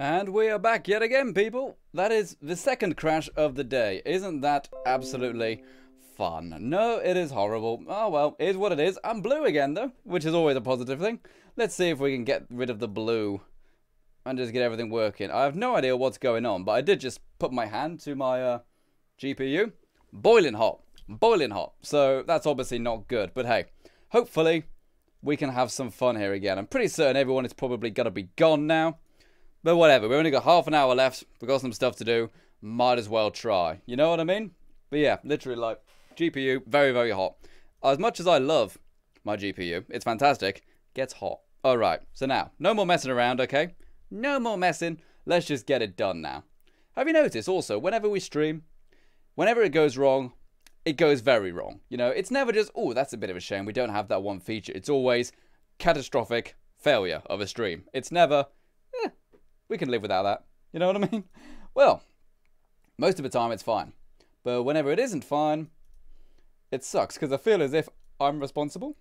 And we are back yet again, people. That is the second crash of the day. Isn't that absolutely fun? No, it is horrible. Oh well, it is what it is. I'm blue again though, which is always a positive thing. Let's see if we can get rid of the blue and just get everything working. I have no idea what's going on, but I did just put my hand to my GPU. Boiling hot. Boiling hot. So that's obviously not good. But hey, hopefully we can have some fun here again. I'm pretty certain everyone is probably going to be gone now. But whatever, we've only got half an hour left. We've got some stuff to do. Might as well try. You know what I mean? But yeah, literally like GPU, very, very hot. As much as I love my GPU, it's fantastic, gets hot. Alright, so now, no more messing around, okay? No more messing. Let's just get it done now. Have you noticed also, whenever we stream, whenever it goes wrong, it goes very wrong. You know, it's never just, oh, that's a bit of a shame, we don't have that one feature. It's always catastrophic failure of a stream. It's never, we can live without that. You know what I mean? Well, most of the time it's fine. But whenever it isn't fine, it sucks. Because I feel as if I'm responsible.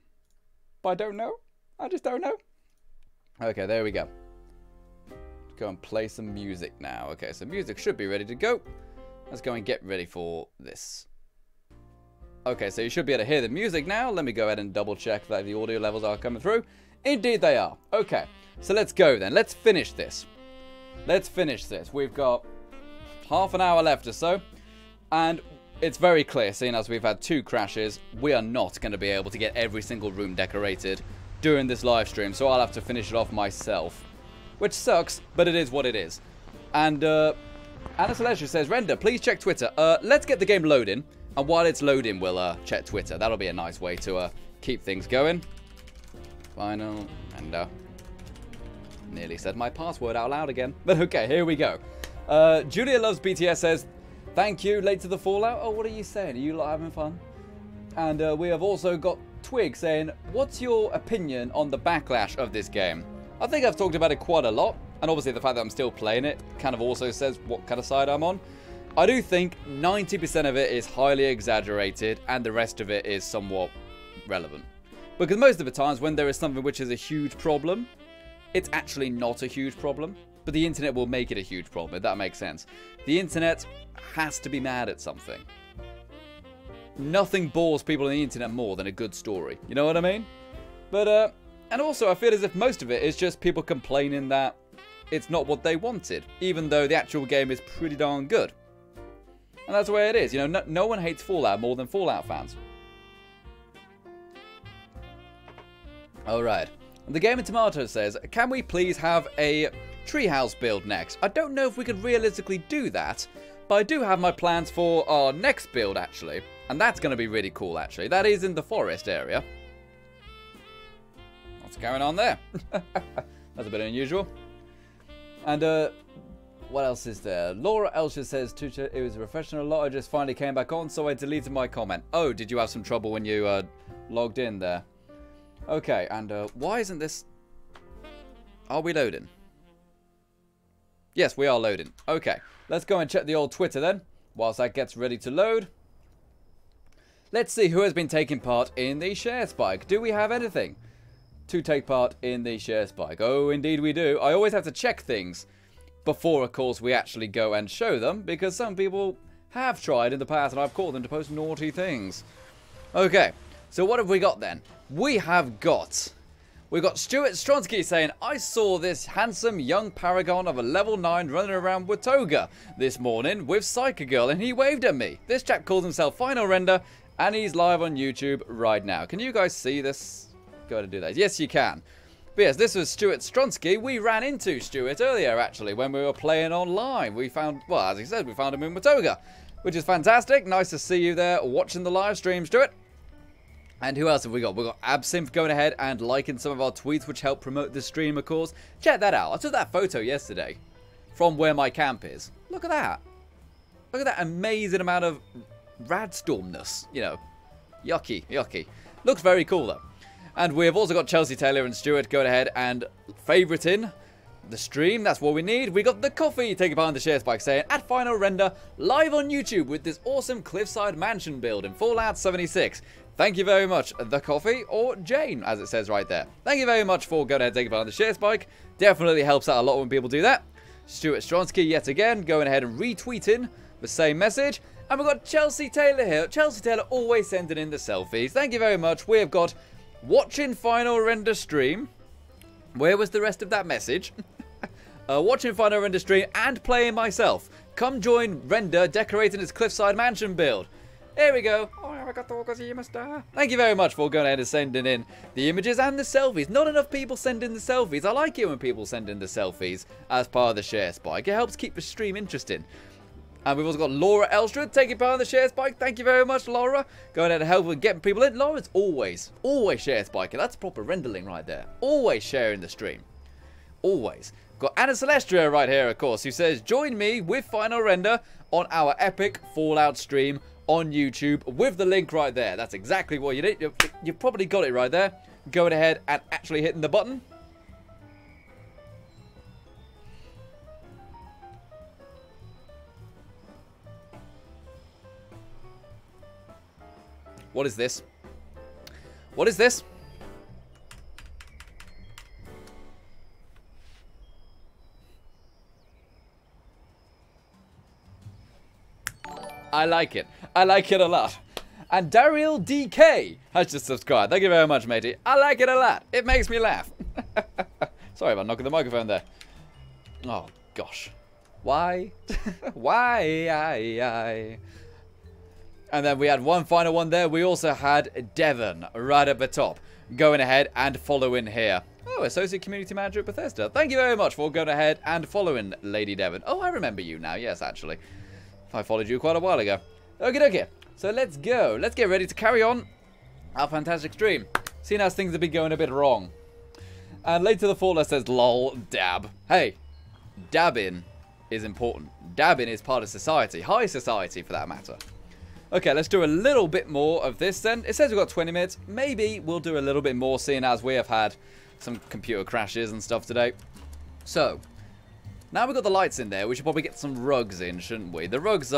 But I don't know. I just don't know. Okay, there we go. Let's go and play some music now. Okay, so music should be ready to go. Let's go and get ready for this. Okay, so you should be able to hear the music now. Let me go ahead and double check that the audio levels are coming through. Indeed they are. Okay, so let's go then. Let's finish this. Let's finish this. We've got half an hour left or so. And it's very clear, seeing as we've had 2 crashes, we are not going to be able to get every single room decorated during this live stream. So I'll have to finish it off myself. Which sucks, but it is what it is. And Anna Celestia says, Render, please check Twitter. Let's get the game loading. And while it's loading, we'll check Twitter. That'll be a nice way to keep things going. Final render. Nearly said my password out loud again. But okay, here we go. Julia Loves BTS says, thank you, late to the Fallout. Oh, what are you saying? Are you lot having fun? And we have also got Twig saying, what's your opinion on the backlash of this game? I think I've talked about it quite a lot. And obviously the fact that I'm still playing it kind of also says what kind of side I'm on. I do think 90% of it is highly exaggerated and the rest of it is somewhat relevant. Because most of the times when there is something which is a huge problem, it's actually not a huge problem, but the internet will make it a huge problem, if that makes sense. The internet has to be mad at something. Nothing bores people on the internet more than a good story. You know what I mean? But, and also I feel as if most of it is just people complaining that it's not what they wanted, even though the actual game is pretty darn good. And that's the way it is. You know, no one hates Fallout more than Fallout fans. Alright. The Game of Tomatoes says, can we please have a treehouse build next? I don't know if we could realistically do that, but I do have my plans for our next build, actually. And that's going to be really cool, actually. That is in the forest area. What's going on there? That's a bit unusual. And, what else is there? Laura Elsher says, Tucha, it was refreshing a lot. I just finally came back on, so I deleted my comment. Oh, did you have some trouble when you logged in there? Okay, and why isn't this... Are we loading? Yes, we are loading. Okay, let's go and check the old Twitter then, whilst that gets ready to load. Let's see who has been taking part in the share spike. Do we have anything to take part in the share spike? Oh, indeed we do. I always have to check things before, of course, we actually go and show them, because some people have tried in the past and I've caught them to post naughty things. Okay, so what have we got then? We've got Stuart Stronsky saying, I saw this handsome young paragon of a level 9 running around Watoga this morning with Psycho Girl and he waved at me. This chap calls himself Final Render and he's live on YouTube right now. Can you guys see this? Go ahead and do that. Yes, you can. But yes, this was Stuart Stronsky. We ran into Stuart earlier, actually, when we were playing online. We found, well, as he said, we found him in Watoga, which is fantastic. Nice to see you there watching the live stream, Stuart. And who else have we got? We've got Absinthe going ahead and liking some of our tweets, which help promote the stream, of course. Check that out. I took that photo yesterday from where my camp is. Look at that. Look at that amazing amount of radstormness. You know, yucky, yucky. Looks very cool, though. And we have also got Chelsea Taylor and Stuart going ahead and favoriting the stream. That's what we need. We got the coffee taking part in the share spike saying, at Final Render, live on YouTube with this awesome Cliffside mansion build in Fallout 76. Thank you very much, the coffee, or Jane, as it says right there. Thank you very much for going ahead and taking part in the share spike. Definitely helps out a lot when people do that. Stuart Stronsky yet again going ahead and retweeting the same message. And we've got Chelsea Taylor here. Chelsea Taylor always sending in the selfies. Thank you very much. We have got watching final render stream. Where was the rest of that message? Watching final render stream and playing myself. Come join render decorating his Cliffside mansion build. Here we go. Thank you very much for going ahead and sending in the images and the selfies. Not enough people send in the selfies. I like it when people send in the selfies as part of the share spike. It helps keep the stream interesting. And we've also got Laura Elstrad taking part in the share spike. Thank you very much, Laura. Going ahead and help with getting people in. Laura's always share spiking. That's proper rendering right there. Always sharing the stream. Always. Got Anna Celestia right here, of course, who says, join me with Final Render on our epic Fallout stream on YouTube with the link right there. That's exactly what you need. You probably got it right there. Going ahead and actually hitting the button. What is this? What is this? I like it. I like it a lot. And Daryl DK has just subscribed. Thank you very much, matey. I like it a lot. It makes me laugh. Sorry about knocking the microphone there. Oh, gosh. Why? Why? And then we had one final one there. We also had Devon right at the top. Going ahead and following here. Oh, Associate Community Manager at Bethesda. Thank you very much for going ahead and following Lady Devon. Oh, I remember you now. Yes, actually. I followed you quite a while ago. Okay. So let's go. Let's get ready to carry on our fantastic stream. Seeing as things have been going a bit wrong. And later the Faultless says, lol, dab. Hey, dabbing is important. Dabbing is part of society. High society, for that matter. Okay, let's do a little bit more of this then. It says we've got 20 minutes. Maybe we'll do a little bit more, seeing as we have had some computer crashes and stuff today. So, now we've got the lights in there, we should probably get some rugs in, shouldn't we? The rugs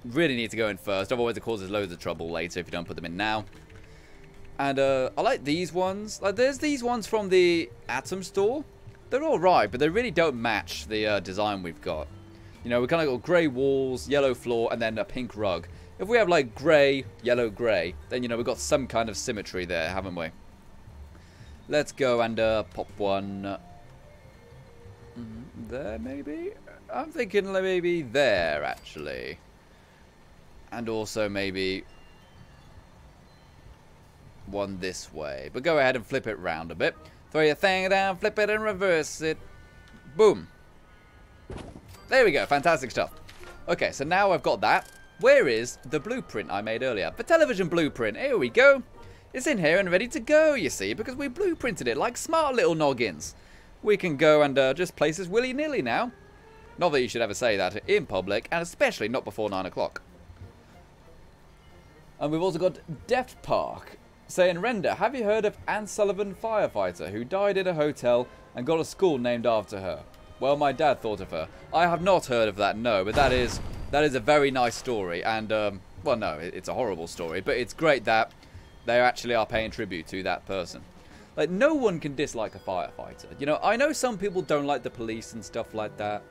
really need to go in first, otherwise it causes loads of trouble later if you don't put them in now. And I like these ones. Like, there's these ones from the Atom store. They're alright, but they really don't match the design we've got. You know, we kind of got grey walls, yellow floor, and then a pink rug. If we have like grey, yellow, grey, then, you know, we've got some kind of symmetry there, haven't we? Let's go and pop one there, maybe? I'm thinking maybe there, actually. And also maybe one this way. But go ahead and flip it round a bit. Throw your thing down, flip it and reverse it. Boom. There we go, fantastic stuff. Okay, so now I've got that. Where is the blueprint I made earlier? The television blueprint, here we go. It's in here and ready to go, you see, because we blueprinted it like smart little noggins. We can go and just place this willy-nilly now. Not that you should ever say that in public, and especially not before 9 o'clock. And we've also got Deft Park saying, Render, have you heard of Anne Sullivan firefighter who died in a hotel and got a school named after her? Well, my dad thought of her. I have not heard of that, no, but that is a very nice story. And, well, no, it's a horrible story, but it's great that they actually are paying tribute to that person. Like, no one can dislike a firefighter. You know, I know some people don't like the police and stuff like that,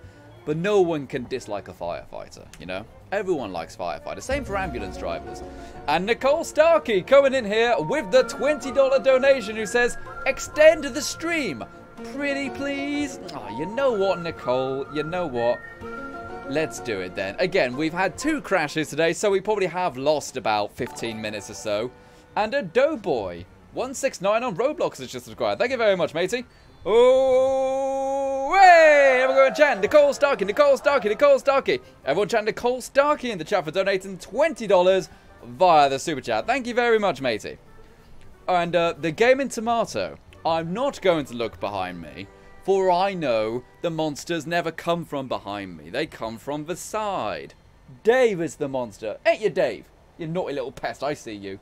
but no one can dislike a firefighter, you know? Everyone likes firefighters. Same for ambulance drivers. And Nicole Starkey coming in here with the $20 donation who says, extend the stream. Pretty please. Oh, you know what, Nicole? You know what? Let's do it then. Again, we've had 2 crashes today, so we probably have lost about 15 minutes or so. And a Doughboy 169 on Roblox has just subscribed. Thank you very much, matey. Oh, hey! Everyone chat. Nicole Starkey, Nicole Starkey, Nicole Starkey. Everyone chat Nicole Starkey in the chat for donating $20 via the super chat. Thank you very much, matey. And the Gaming Tomato. I'm not going to look behind me, for I know the monsters never come from behind me. They come from the side. Dave is the monster. Ain't you, Dave? You naughty little pest. I see you.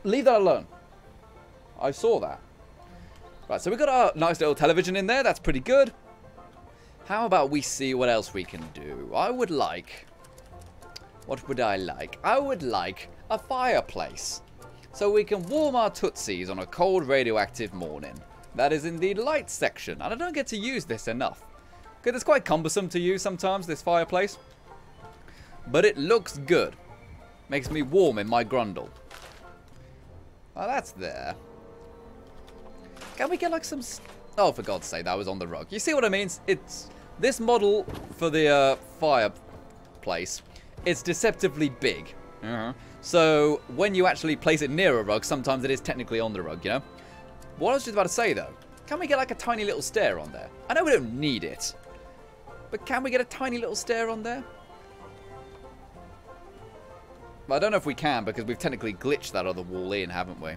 Leave that alone. I saw that. Right, so we've got our nice little television in there. That's pretty good. How about we see what else we can do? I would like... What would I like? I would like a fireplace. So we can warm our tootsies on a cold radioactive morning. That is in the light section. And I don't get to use this enough. Because it's quite cumbersome to use sometimes, this fireplace. But it looks good. Makes me warm in my grundle. Oh, that's there. Can we get like some... Oh, for God's sake, that was on the rug. You see what I mean? It's... This model for the fireplace, it's deceptively big. So when you actually place it near a rug, sometimes it is technically on the rug, you know? What I was just about to say, though, can we get like a tiny little stair on there? I know we don't need it, but can we get a tiny little stair on there? Well, I don't know if we can, because we've technically glitched that other wall in, haven't we?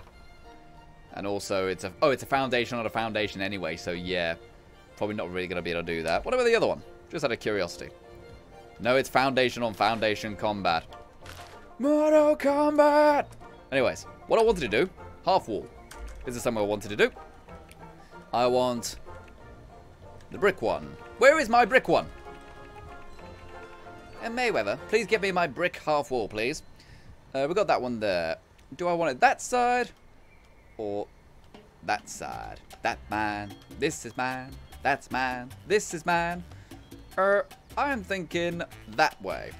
And also, it's a... Oh, it's a foundation on a foundation anyway, so yeah. Probably not really going to be able to do that. What about the other one? Just out of curiosity. No, it's foundation on foundation combat. Mortal Kombat! Anyways, what I wanted to do, half wall. This is something I wanted to do. I want the brick one. Where is my brick one? And Mayweather, please give me my brick half wall, please. We got that one there. Do I want it that side? Or that side? That mine. This is mine. That's mine. This is mine. I'm thinking that way.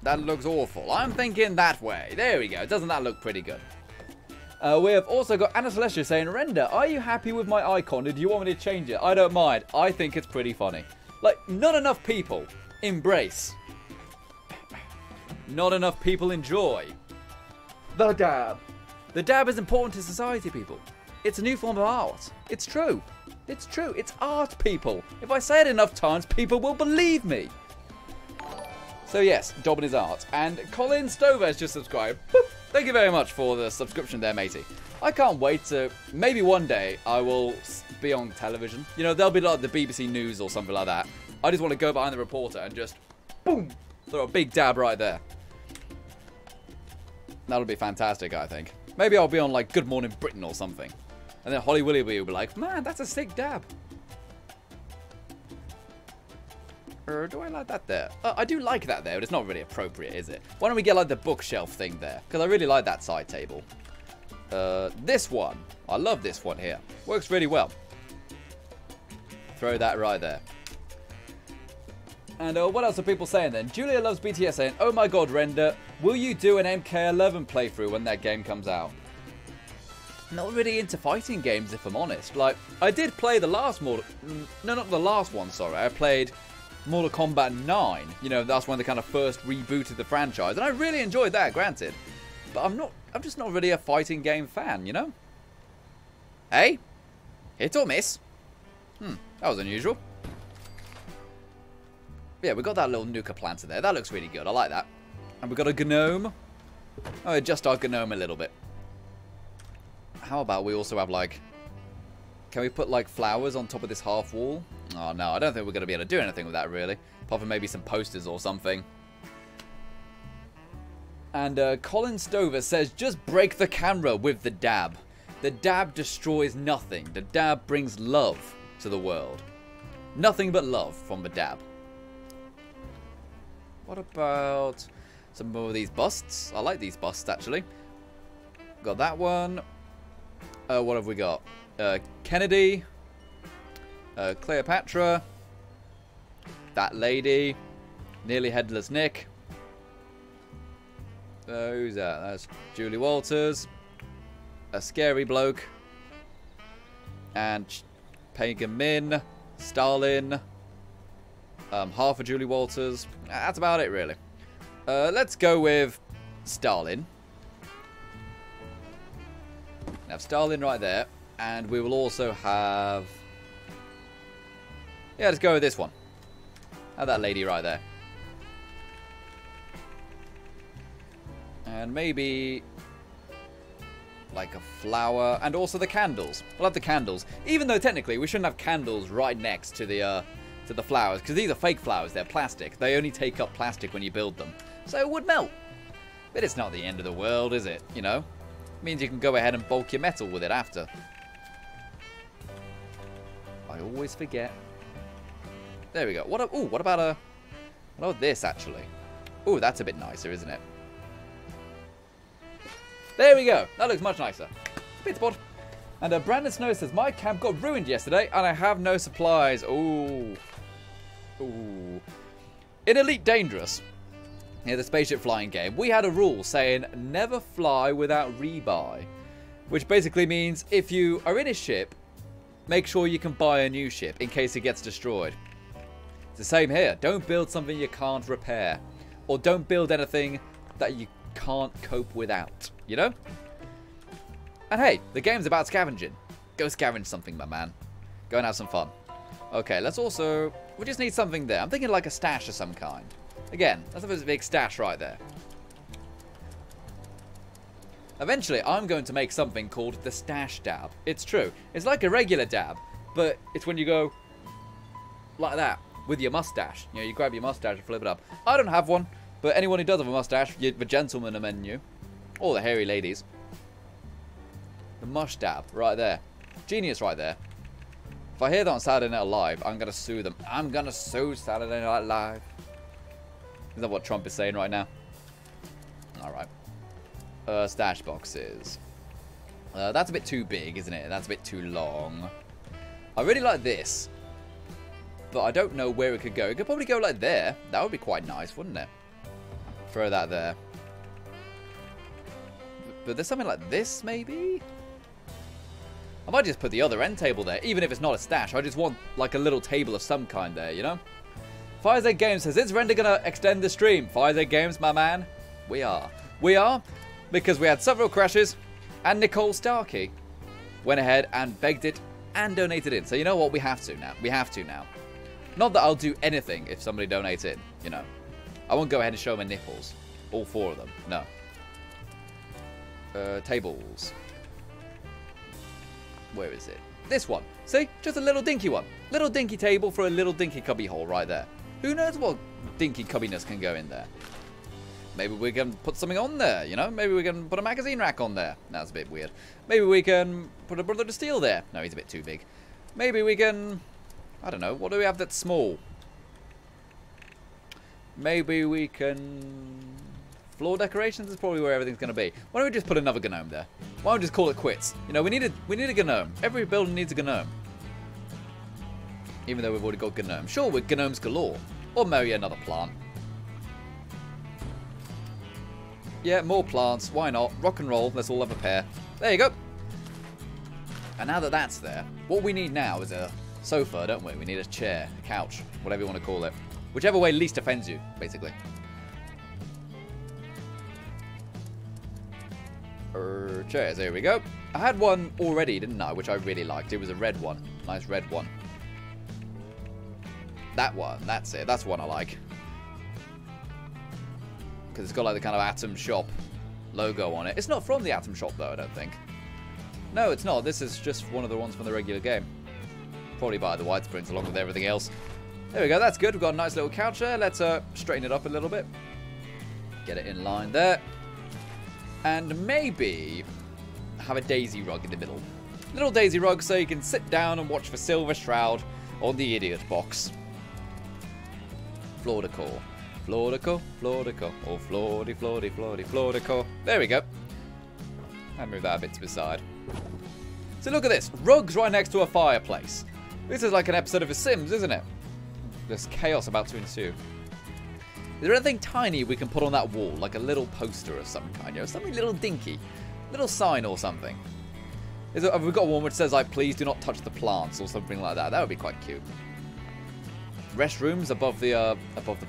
That looks awful. I'm thinking that way. There we go. Doesn't that look pretty good? We have also got Anna Celestia saying, Render, are you happy with my icon? Or do you want me to change it? I don't mind. I think it's pretty funny. Like, not enough people embrace. Not enough people enjoy. The dab. The dab is important to society, people. It's a new form of art. It's true. It's true. It's art, people. If I say it enough times, people will believe me. So yes, Dobbin is art. And Colin Stover has just subscribed. Boop. Thank you very much for the subscription there, matey. I can't wait to... Maybe one day I will be on television. You know, there'll be like the BBC News or something like that. I just want to go behind the reporter and just... Boom! Throw a big dab right there. That'll be fantastic, I think. Maybe I'll be on like Good Morning Britain or something. And then Holly Willoughby will be like, man, that's a sick dab. Do I like that there? I do like that there, but it's not really appropriate, is it? Why don't we get like the bookshelf thing there? Because I really like that side table. This one. I love this one here. Works really well. Throw that right there. And what else are people saying then? Julia Loves BTS saying, oh my god, Render, will you do an MK11 playthrough when that game comes out? Not really into fighting games, if I'm honest. Like, I did play the last Mortal... No, not the last one, sorry. I played Mortal Kombat 9. You know, that's when they kind of first rebooted the franchise. And I really enjoyed that, granted. But I'm just not really a fighting game fan, you know? Hey? Hit or miss? That was unusual. Yeah, we got that little Nuka planter there. That looks really good. I like that. And we got a gnome. Oh, adjust our gnome a little bit. How about we also have, like... Can we put, like, flowers on top of this half wall? Oh, no. I don't think we're going to be able to do anything with that, really. Apart from maybe some posters or something. And Colin Stover says, just break the camera with the dab. The dab destroys nothing. The dab brings love to the world. Nothing but love from the dab. What about some more of these busts? I like these busts, actually. Got that one. What have we got? Kennedy. Cleopatra. That lady. Nearly Headless Nick. Who's that? That's Julie Walters. A scary bloke. And Pagan Min. Stalin. Half of Julie Walters. That's about it, really. Let's go with Stalin. Have Stalin right there. And we will also have... Yeah, let's go with this one. Have that lady right there. And maybe... like a flower. And also the candles. We'll have the candles. Even though technically we shouldn't have candles right next to the flowers. Because these are fake flowers. They're plastic. They only take up plastic when you build them. So it would melt. But it's not the end of the world, is it? You know? It means you can go ahead and bulk your metal with it after. I always forget. There we go. What about this, actually? Ooh, that's a bit nicer, isn't it? There we go. That looks much nicer. Bit spot. And Brandon Snow says, my camp got ruined yesterday and I have no supplies. Ooh. Ooh. In Elite Dangerous, the spaceship flying game, we had a rule saying never fly without rebuy. Which basically means if you are in a ship, make sure you can buy a new ship in case it gets destroyed. It's the same here. Don't build something you can't repair. Or don't build anything that you can't cope without. You know? And hey, the game's about scavenging. Go scavenge something, my man. Go and have some fun. Okay, let's also... We just need something there. I'm thinking like a stash of some kind. Again, that's a big stash right there. Eventually, I'm going to make something called the stash dab. It's true. It's like a regular dab, but it's when you go like that with your mustache. You know, you grab your mustache and flip it up. I don't have one, but anyone who does have a mustache, the gentlemen among you, or the hairy ladies. The mush dab, right there. Genius right there. If I hear that on Saturday Night Live, I'm going to sue them. I'm going to sue Saturday Night Live. Is that what Trump is saying right now? Alright. Stash boxes. That's a bit too big, isn't it? That's a bit too long. I really like this. But I don't know where it could go. It could probably go like there. That would be quite nice, wouldn't it? Throw that there. But there's something like this, maybe? I might just put the other end table there, even if it's not a stash. I just want like a little table of some kind there, you know? FireZ Games says, is Render gonna extend the stream? FireZ Games, my man. We are. We are, because we had several crashes, and Nicole Starkey went ahead and begged it and donated in. So you know what? We have to now. We have to now. Not that I'll do anything if somebody donates in, you know. I won't go ahead and show my nipples. All 4 of them. No. Tables. Where is it? This one. See? Just a little dinky one. Little dinky table for a little dinky cubby hole right there. Who knows what dinky cubbiness can go in there? Maybe we can put something on there, you know? Maybe we can put a magazine rack on there. That's a bit weird. Maybe we can put a Brother to Steel there. No, he's a bit too big. Maybe we can... I don't know. What do we have that's small? Maybe we can... Floor decorations is probably where everything's going to be. Why don't we just put another gnome there? Why don't we just call it quits? You know, we need a gnome. Every building needs a gnome. Even though we've already got gnome. Sure, we're gnomes galore. Or maybe another plant. Yeah, more plants. Why not? Rock and roll. Let's all have a pair. There you go. And now that that's there, what we need now is a sofa, don't we? We need a chair, a couch, whatever you want to call it. Whichever way least offends you, basically. Chairs, there we go. I had one already, didn't I? Which I really liked. It was a red one. Nice red one. That one. That's it. That's one I like. Because it's got like the kind of Atom Shop logo on it. It's not from the Atom Shop though, I don't think. No, it's not. This is just one of the ones from the regular game. Probably by the widespreads along with everything else. There we go. That's good. We've got a nice little couch there. Let's straighten it up a little bit. Get it in line there. And maybe have a daisy rug in the middle. Little daisy rug so you can sit down and watch for Silver Shroud on the idiot box. Floor decor. Floor decor, floor decor. Oh, floordy, floordy, floordy, floor decor. There we go. And move that a bit to the side. So look at this. Rugs right next to a fireplace. This is like an episode of The Sims, isn't it? There's chaos about to ensue. Is there anything tiny we can put on that wall? Like a little poster of some kind, you know? Something little dinky. Little sign or something. Have we got one which says, like, please do not touch the plants or something like that? That would be quite cute. Restrooms above the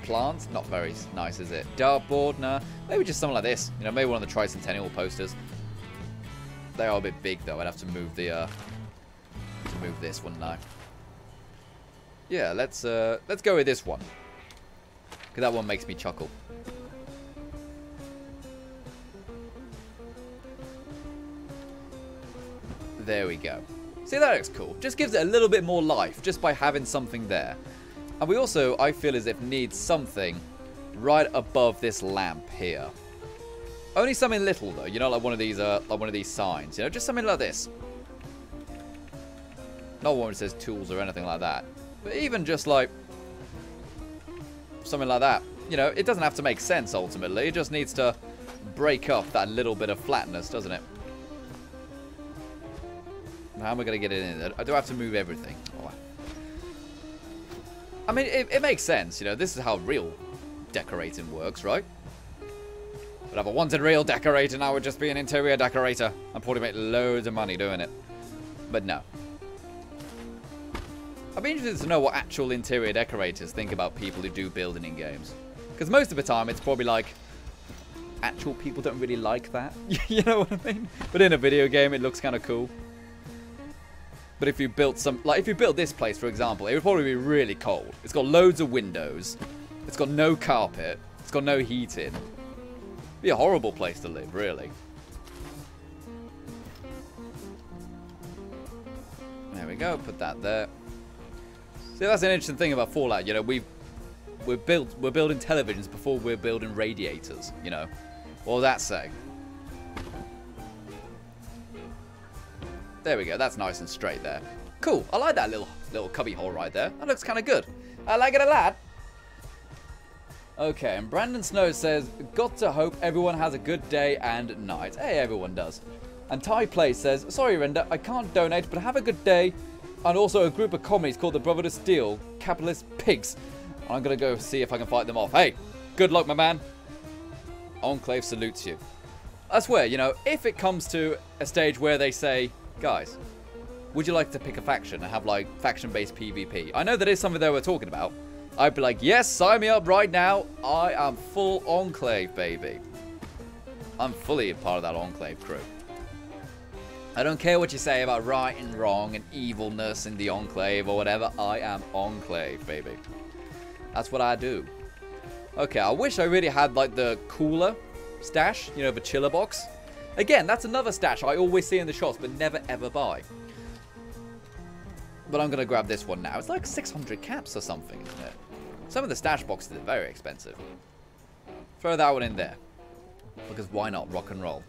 plants? Not very nice, is it? Dartboard? Nah. Maybe just something like this. You know, maybe one of the Tricentennial posters. They are a bit big, though. I'd have to move the, move this, wouldn't I? Yeah, let's go with this one. Because that one makes me chuckle. There we go. See, that looks cool. Just gives it a little bit more life just by having something there. And we also, I feel as if, need something right above this lamp here. Only something little though. You know, like one of these signs. You know, just something like this. Not one that says tools or anything like that. But even just like something like that. You know, it doesn't have to make sense ultimately. It just needs to break up that little bit of flatness, doesn't it? How am I going to get it in? I do have to move everything. Oh. I mean, it makes sense, you know. This is how real decorating works, right? But if I wanted real decorating, I would just be an interior decorator. I'd probably make loads of money doing it. But no. I'd be interested to know what actual interior decorators think about people who do building in games. Because most of the time, it's probably like, actual people don't really like that. You know what I mean? But in a video game, it looks kind of cool. But if you built if you built this place, for example, it would probably be really cold. It's got loads of windows. It's got no carpet. It's got no heating. It'd be a horrible place to live, really. There we go. Put that there. See, that's an interesting thing about Fallout. You know, we're building televisions before we're building radiators. You know, what does that say? There we go. That's nice and straight there. Cool. I like that little cubby hole right there. That looks kind of good. I like it a lot. Okay, and Brandon Snow says, got to hope everyone has a good day and night. Hey, everyone does. And Ty Play says, sorry, Render, I can't donate, but have a good day. And also a group of commies called the Brotherhood of Steel, capitalist pigs. I'm going to go see if I can fight them off. Hey, good luck, my man. Enclave salutes you. I swear, you know, if it comes to a stage where they say, guys, would you like to pick a faction and have, like, faction-based PvP? I know that is something they were talking about. I'd be like, yes, sign me up right now. I am full Enclave, baby. I'm fully a part of that Enclave crew. I don't care what you say about right and wrong and evilness in the Enclave or whatever. I am Enclave, baby. That's what I do. Okay, I wish I really had, like, the cooler stash. You know, the chiller box. Again, that's another stash I always see in the shops but never ever buy. But I'm going to grab this one now. It's like 600 caps or something, isn't it? Some of the stash boxes are very expensive. Throw that one in there. Because why not? Rock and roll.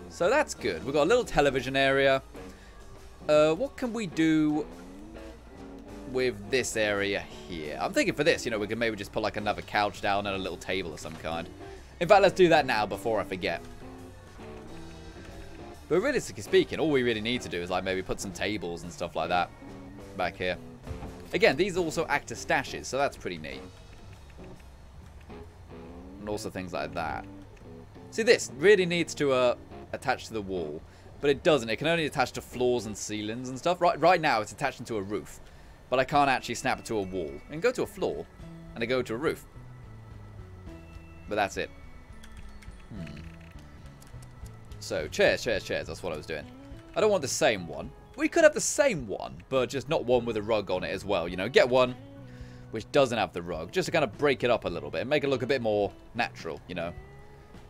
So that's good. We've got a little television area. What can we do with this area here? I'm thinking for this, you know, we can maybe just put like another couch down and a little table of some kind. In fact, let's do that now before I forget. But realistically speaking, all we really need to do is like maybe put some tables and stuff like that back here. Again, these also act as stashes, so that's pretty neat. And also things like that. See, this really needs to attach to the wall, but it doesn't. It can only attach to floors and ceilings and stuff. Right now, it's attaching to a roof, but I can't actually snap it to a wall. I can go to a floor, and I go to a roof. But that's it. So, chairs. That's what I was doing. I don't want the same one. We could have the same one, but just not one with a rug on it as well. You know, get one which doesn't have the rug, just to kind of break it up a little bit and make it look a bit more natural, you know.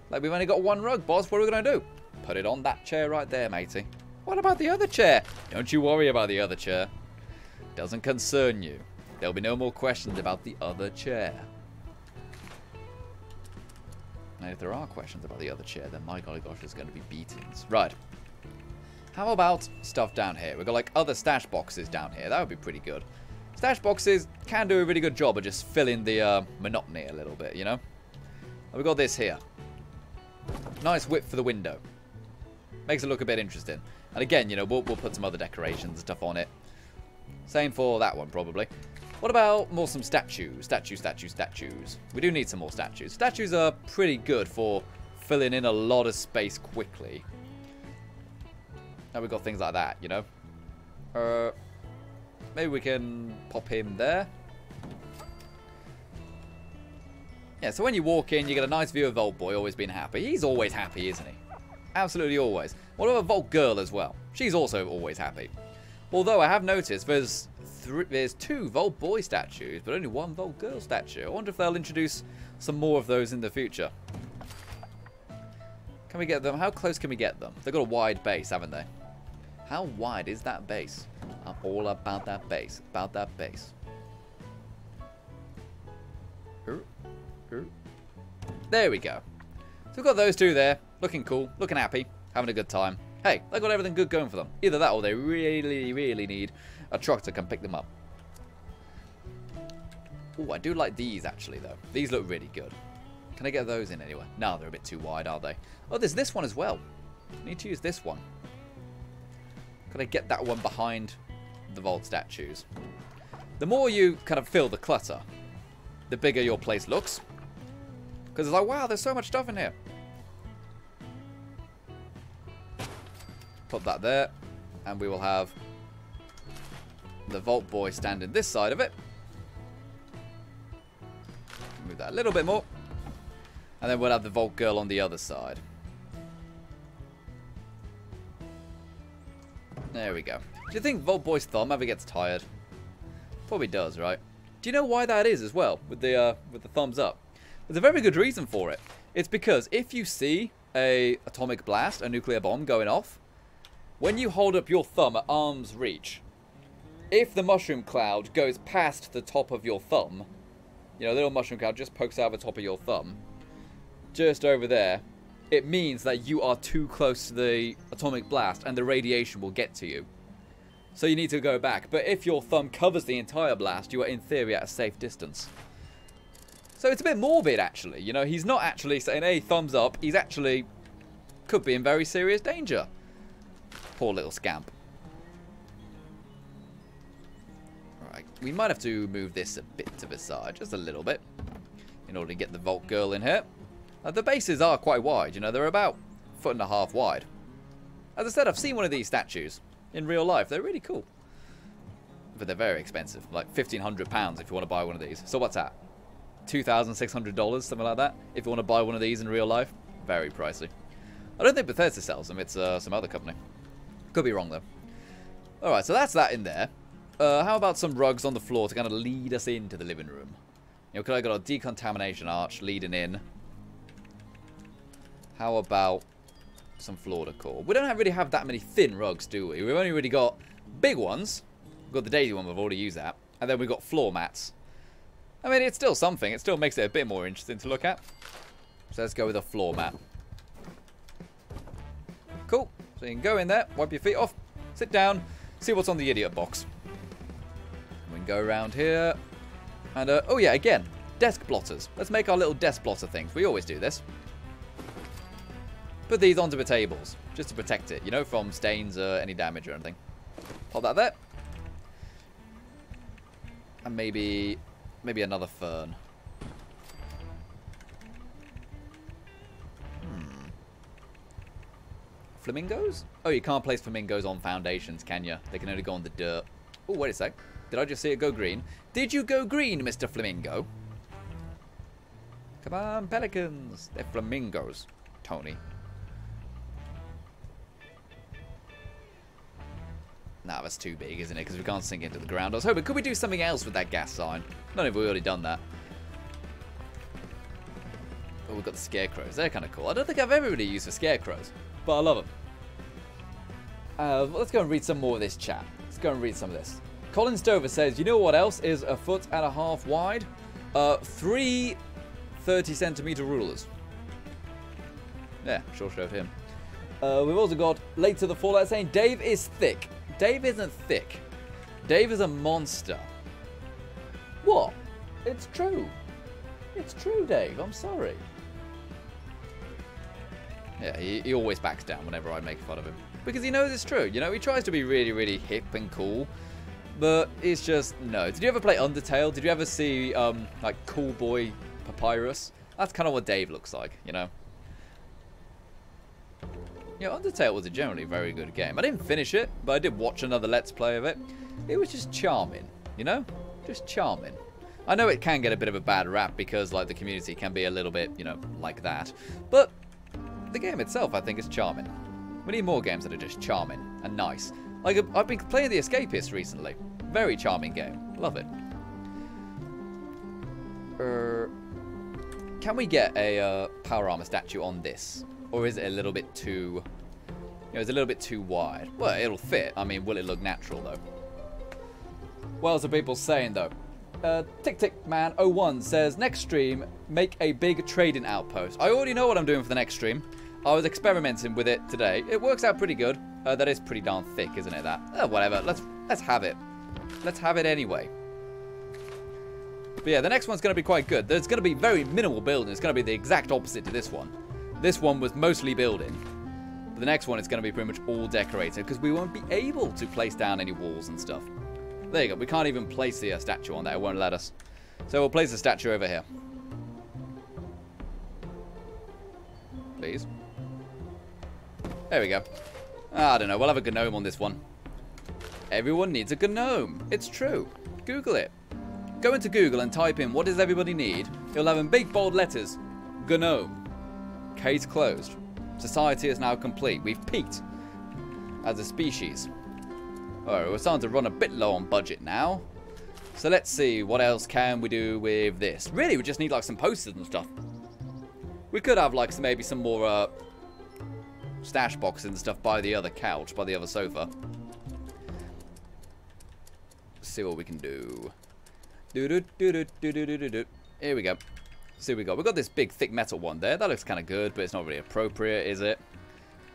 Like, we've only got one rug, boss. What are we going to do? Put it on that chair right there, matey. What about the other chair? Don't you worry about the other chair. Doesn't concern you. There'll be no more questions about the other chair. And if there are questions about the other chair, then my golly gosh, there's going to be beatings. Right. How about stuff down here? We've got like other stash boxes down here. That would be pretty good. Stash boxes can do a really good job of just filling the monotony a little bit, you know? And we've got this here. Nice width for the window. Makes it look a bit interesting. And again, you know, we'll put some other decorations and stuff on it. Same for that one, probably. What about more some statues? Statues. We do need some more statues. Statues are pretty good for filling in a lot of space quickly. Now we've got things like that, you know. Maybe we can pop him there. Yeah, so when you walk in, you get a nice view of Vault Boy, always being happy. He's always happy, isn't he? Absolutely always. What about Vault Girl as well? She's also always happy. Although I have noticed there's 2 Vault Boy statues, but only 1 Vault Girl statue. I wonder if they'll introduce some more of those in the future. Can we get them? How close can we get them? They've got a wide base, haven't they? How wide is that base? I'm all about that base. There we go. So we've got those 2 there. Looking cool. Looking happy. Having a good time. Hey, they've got everything good going for them. Either that or they really, really need a truck to come pick them up. Oh, I do like these actually, though. These look really good. Can I get those in anywhere? No, they're a bit too wide, aren't they? Oh, there's this one as well. I need to use this one. Could I get that one behind the vault statues? The more you kind of fill the clutter, the bigger your place looks. Because it's like, wow, there's so much stuff in here. Put that there. And we will have the Vault Boy standing this side of it. Move that a little bit more. And then we'll have the Vault Girl on the other side. There we go. Do you think Vault Boy's thumb ever gets tired? Probably does, right? Do you know why that is as well, with the thumbs up? There's a very good reason for it. It's because if you see a atomic blast, a nuclear bomb going off, when you hold up your thumb at arm's reach, if the mushroom cloud goes past the top of your thumb, you know, the little mushroom cloud just pokes out the top of your thumb, just over there, it means that you are too close to the atomic blast and the radiation will get to you. So you need to go back. But if your thumb covers the entire blast, you are in theory at a safe distance. So it's a bit morbid, actually. You know, he's not actually saying, hey, thumbs up. He's actually could be in very serious danger. Poor little scamp. Alright, we might have to move this a bit to the side, just a little bit, in order to get the Vault Girl in here. The bases are quite wide, you know, they're about 1.5 foot wide. As I said, I've seen one of these statues in real life. They're really cool. But they're very expensive, like £1,500 if you want to buy one of these. So what's that? $2,600, something like that? If you want to buy one of these in real life. Very pricey. I don't think Bethesda sells them, it's some other company. Could be wrong though. Alright, so that's that in there. How about some rugs on the floor to kind of lead us into the living room? You know, could I got a decontamination arch leading in? How about some floor decor? We don't really have that many thin rugs, do we? We've only really got big ones. We've got the daisy one, we've already used that. And then we've got floor mats. I mean, it's still something. It still makes it a bit more interesting to look at. So let's go with a floor mat. Cool. So you can go in there, wipe your feet off, sit down, see what's on the idiot box. We can go around here. And, oh yeah, again, desk blotters. Let's make our little desk blotter things. We always do this. Put these onto the tables, just to protect it, you know, from stains or any damage or anything. Pop that there. And maybe another fern. Flamingos? Oh, you can't place flamingos on foundations, can you? They can only go on the dirt. Oh, wait a sec. Did I just see it go green? Did you go green, Mr. Flamingo? Come on, pelicans. They're flamingos, Tony. Nah, that's too big, isn't it? Because we can't sink into the ground. I was hoping, could we do something else with that gas sign? Not if we've already done that. Oh, we've got the scarecrows. They're kind of cool. I don't think I've ever really used the scarecrows, but I love them. Let's go and read some more of this chat. Let's go and read some of this. Colin Stover says, you know what else is 1.5 feet wide? 3 30-centimeter rulers. Yeah, sure showed him. We've also got Late to the Fallout saying, Dave is thick. Dave isn't thick. Dave is a monster. What? It's true. It's true, Dave. I'm sorry. Yeah, he always backs down whenever I make fun of him. Because he knows it's true. You know, he tries to be really, really hip and cool. But it's just, no. Did you ever play Undertale? Did you ever see, like, Cool Boy Papyrus? That's kind of what Dave looks like, you know? Yeah, Undertale was a generally very good game. I didn't finish it, but I did watch another Let's Play of it. It was just charming, you know? Just charming. I know it can get a bit of a bad rap because, like, the community can be a little bit, you know, like that. But the game itself, I think, is charming. We need more games that are just charming and nice. Like, I've been playing The Escapist recently. Very charming game. Love it. Can we get a power armor statue on this? Or is it a little bit too... You know, it's a little bit too wide. Well, it'll fit. I mean, will it look natural, though? What else are people saying, though? TickTickMan01 says, next stream, make a big trading outpost. I already know what I'm doing for the next stream. I was experimenting with it today. It works out pretty good. That is pretty darn thick, isn't it, that? Whatever. Let's have it. Let's have it anyway. But yeah, the next one's going to be quite good. There's going to be very minimal building. It's going to be the exact opposite to this one. This one was mostly building. The next one is going to be pretty much all decorated because we won't be able to place down any walls and stuff. There you go. We can't even place the statue on there. It won't let us. So we'll place the statue over here. Please. There we go. I don't know. We'll have a gnome on this one. Everyone needs a gnome. It's true. Google it. Go into Google and type in what does everybody need. You'll have in big bold letters. Gnome. Case closed. Society is now complete. We've peaked as a species. Alright, we're starting to run a bit low on budget now. So let's see, what else can we do with this? Really, we just need like some posters and stuff. We could have like maybe some more stash boxes and stuff by the other couch, by the other sofa. Let's see what we can do. Here we go. See what we got. We've got this big thick metal one there. That looks kind of good, but it's not really appropriate, is it?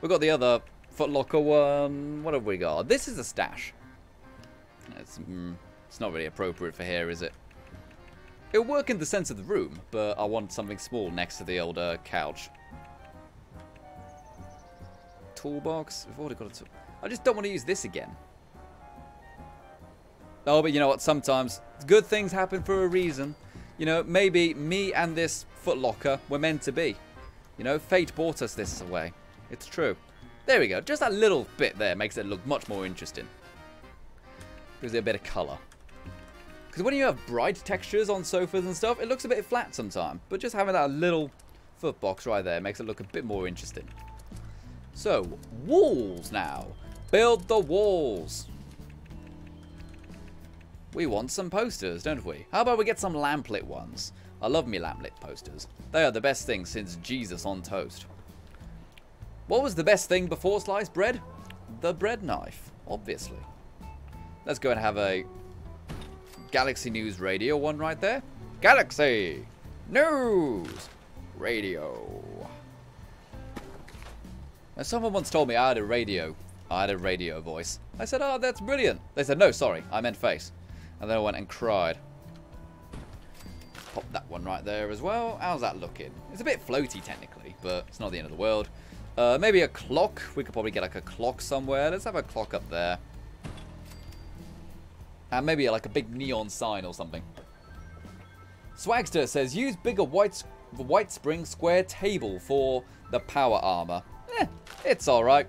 We've got the other footlocker one. What have we got? This is a stash. It's not really appropriate for here, is it? It'll work in the sense of the room, but I want something small next to the old couch. Toolbox. We've already got a tool. I just don't want to use this again. Oh, but you know what? Sometimes good things happen for a reason. You know, maybe me and this footlocker were meant to be. You know, fate brought us this way. It's true. There we go. Just that little bit there makes it look much more interesting. Gives it a bit of colour. Because when you have bright textures on sofas and stuff, it looks a bit flat sometimes. But just having that little footbox right there makes it look a bit more interesting. So, walls now. Build the walls. We want some posters, don't we? How about we get some lamplit ones? I love me lamplit posters. They are the best thing since Jesus on toast. What was the best thing before sliced bread? The bread knife, obviously. Let's go and have a Galaxy News Radio one right there. Galaxy News Radio. Now, someone once told me I had a radio voice. I said, oh, that's brilliant. They said, no, sorry, I meant face. And then I went and cried. Pop that one right there as well. How's that looking? It's a bit floaty technically, but it's not the end of the world. Maybe a clock. We could probably get like a clock somewhere. Let's have a clock up there. And maybe like a big neon sign or something. Swagster says, use bigger white spring square table for the power armor. It's alright.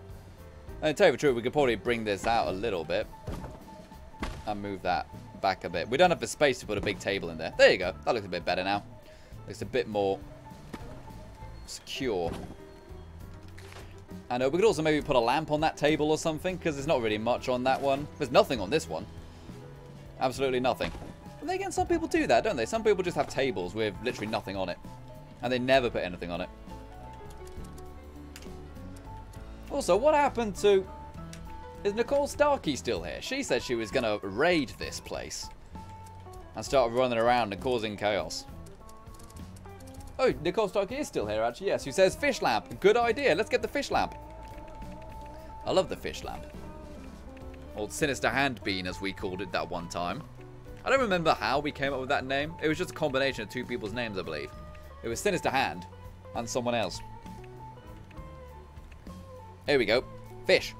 And to tell you the truth, we could probably bring this out a little bit. And move that back a bit. We don't have the space to put a big table in there. There you go. That looks a bit better now. Looks a bit more secure. And we could also maybe put a lamp on that table or something, because there's not really much on that one. There's nothing on this one. Absolutely nothing. But then again, some people do that, don't they? Some people just have tables with literally nothing on it. And they never put anything on it. Also, what happened to... Is Nicole Starkey still here? She said she was going to raid this place. And start running around and causing chaos. Oh, Nicole Starkey is still here, actually. Yes, she says fish lamp. Good idea. Let's get the fish lamp. I love the fish lamp. Old Sinister Hand Bean, as we called it that one time. I don't remember how we came up with that name. It was just a combination of two people's names, I believe. It was Sinister Hand and someone else. Here we go. Fish.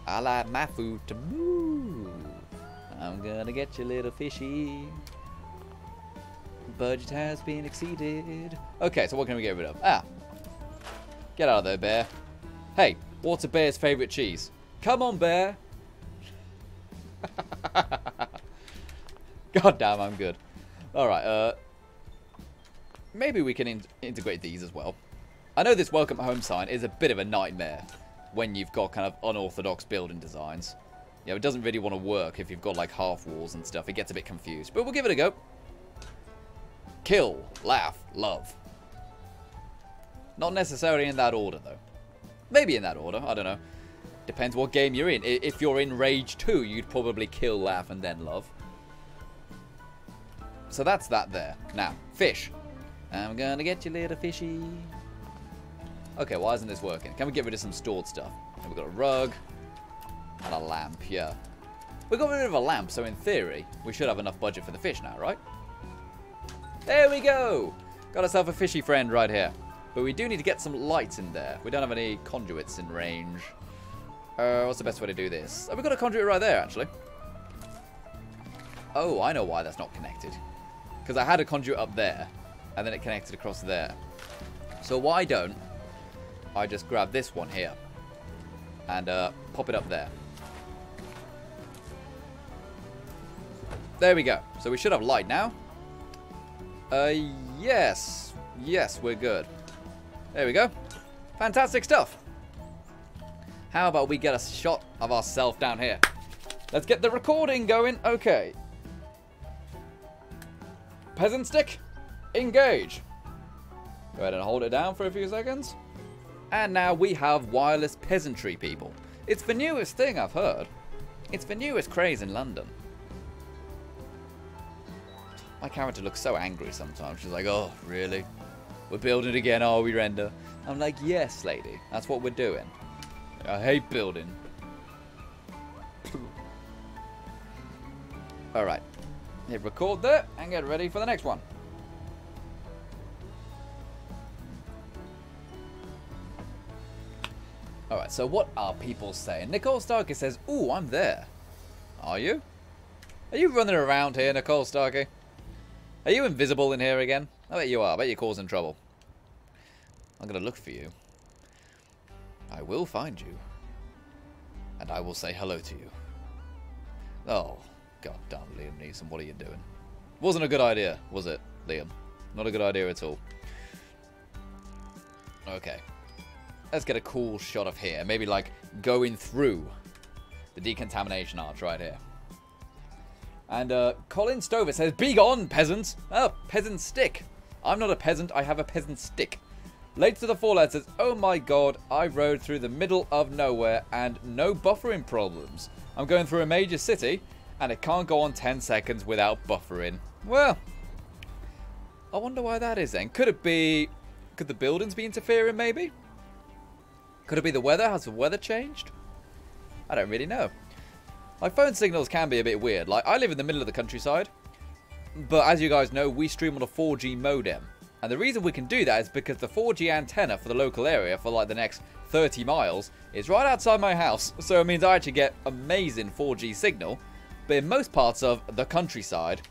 I like my food to move. I'm gonna get you, little fishy. Budget has been exceeded. Okay, so what can we get rid of? Get out of there, bear. Hey, what's a bear's favourite cheese? Come on, bear. God damn, I'm good. Alright, maybe we can integrate these as well. I know this welcome home sign is a bit of a nightmare when you've got kind of unorthodox building designs. You know, it doesn't really want to work if you've got like half walls and stuff. It gets a bit confused, but we'll give it a go. Kill, laugh, love. Not necessarily in that order, though. Maybe in that order, I don't know. Depends what game you're in. If you're in Rage 2, you'd probably kill, laugh, and then love. So that's that there. Now, fish. I'm gonna get you, little fishy. Okay, why isn't this working? Can we get rid of some stored stuff? We've got a rug and a lamp, yeah. We got rid of a lamp, so in theory, we should have enough budget for the fish now, right? There we go! Got ourselves a fishy friend right here. But we do need to get some lights in there. We don't have any conduits in range. What's the best way to do this? Oh, we've got a conduit right there, actually. Oh, I know why that's not connected. Because I had a conduit up there, and then it connected across there. So why don't I just grab this one here and pop it up there. There we go. So we should have light now. Yes. Yes, we're good. There we go. Fantastic stuff. How about we get a shot of ourselves down here? Let's get the recording going. Okay. Peasant stick. Engage. Go ahead and hold it down for a few seconds. And now we have wireless peasantry, people. It's the newest thing I've heard. It's the newest craze in London. My character looks so angry sometimes. She's like, oh, really? We're building again, are we, Render? I'm like, yes, lady. That's what we're doing. I hate building. Alright. Hit record there and get ready for the next one. Alright, so what are people saying? Nicole Starkey says, ooh, I'm there. Are you? Are you running around here, Nicole Starkey? Are you invisible in here again? I bet you are. I bet you're causing trouble. I'm going to look for you. I will find you. And I will say hello to you. Oh, god damn, Liam Neeson, what are you doing? Wasn't a good idea, was it, Liam? Not a good idea at all. Okay. Let's get a cool shot of here. Maybe like going through the decontamination arch right here. And Colin Stover says, be gone, peasants. Oh, peasant stick. I'm not a peasant, I have a peasant stick. Late to the Fallout says, oh my god, I rode through the middle of nowhere and no buffering problems. I'm going through a major city and it can't go on 10 seconds without buffering. Well, I wonder why that is then. Could it be, could the buildings be interfering maybe? Could it be the weather? Has the weather changed? I don't really know. My phone signals can be a bit weird. Like, I live in the middle of the countryside. But as you guys know, we stream on a 4G modem. And the reason we can do that is because the 4G antenna for the local area for like the next 30 miles is right outside my house. So it means I actually get amazing 4G signal. But in most parts of the countryside,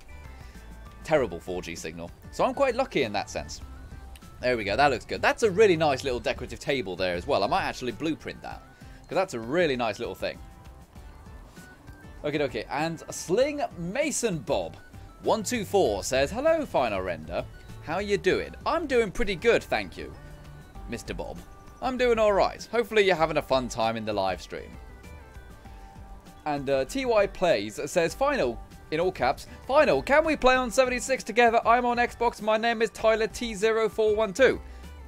terrible 4G signal. So I'm quite lucky in that sense. There we go, that looks good. That's a really nice little decorative table there as well. I might actually blueprint that, because that's a really nice little thing. Okay, and Sling Mason Bob 124 says, hello, Final Render. How you doing? I'm doing pretty good, thank you, Mr. Bob. I'm doing alright. Hopefully you're having a fun time in the live stream. And TY Plays says, Final, in all caps, Final, can we play on 76 together? I'm on Xbox. My name is Tyler T0412.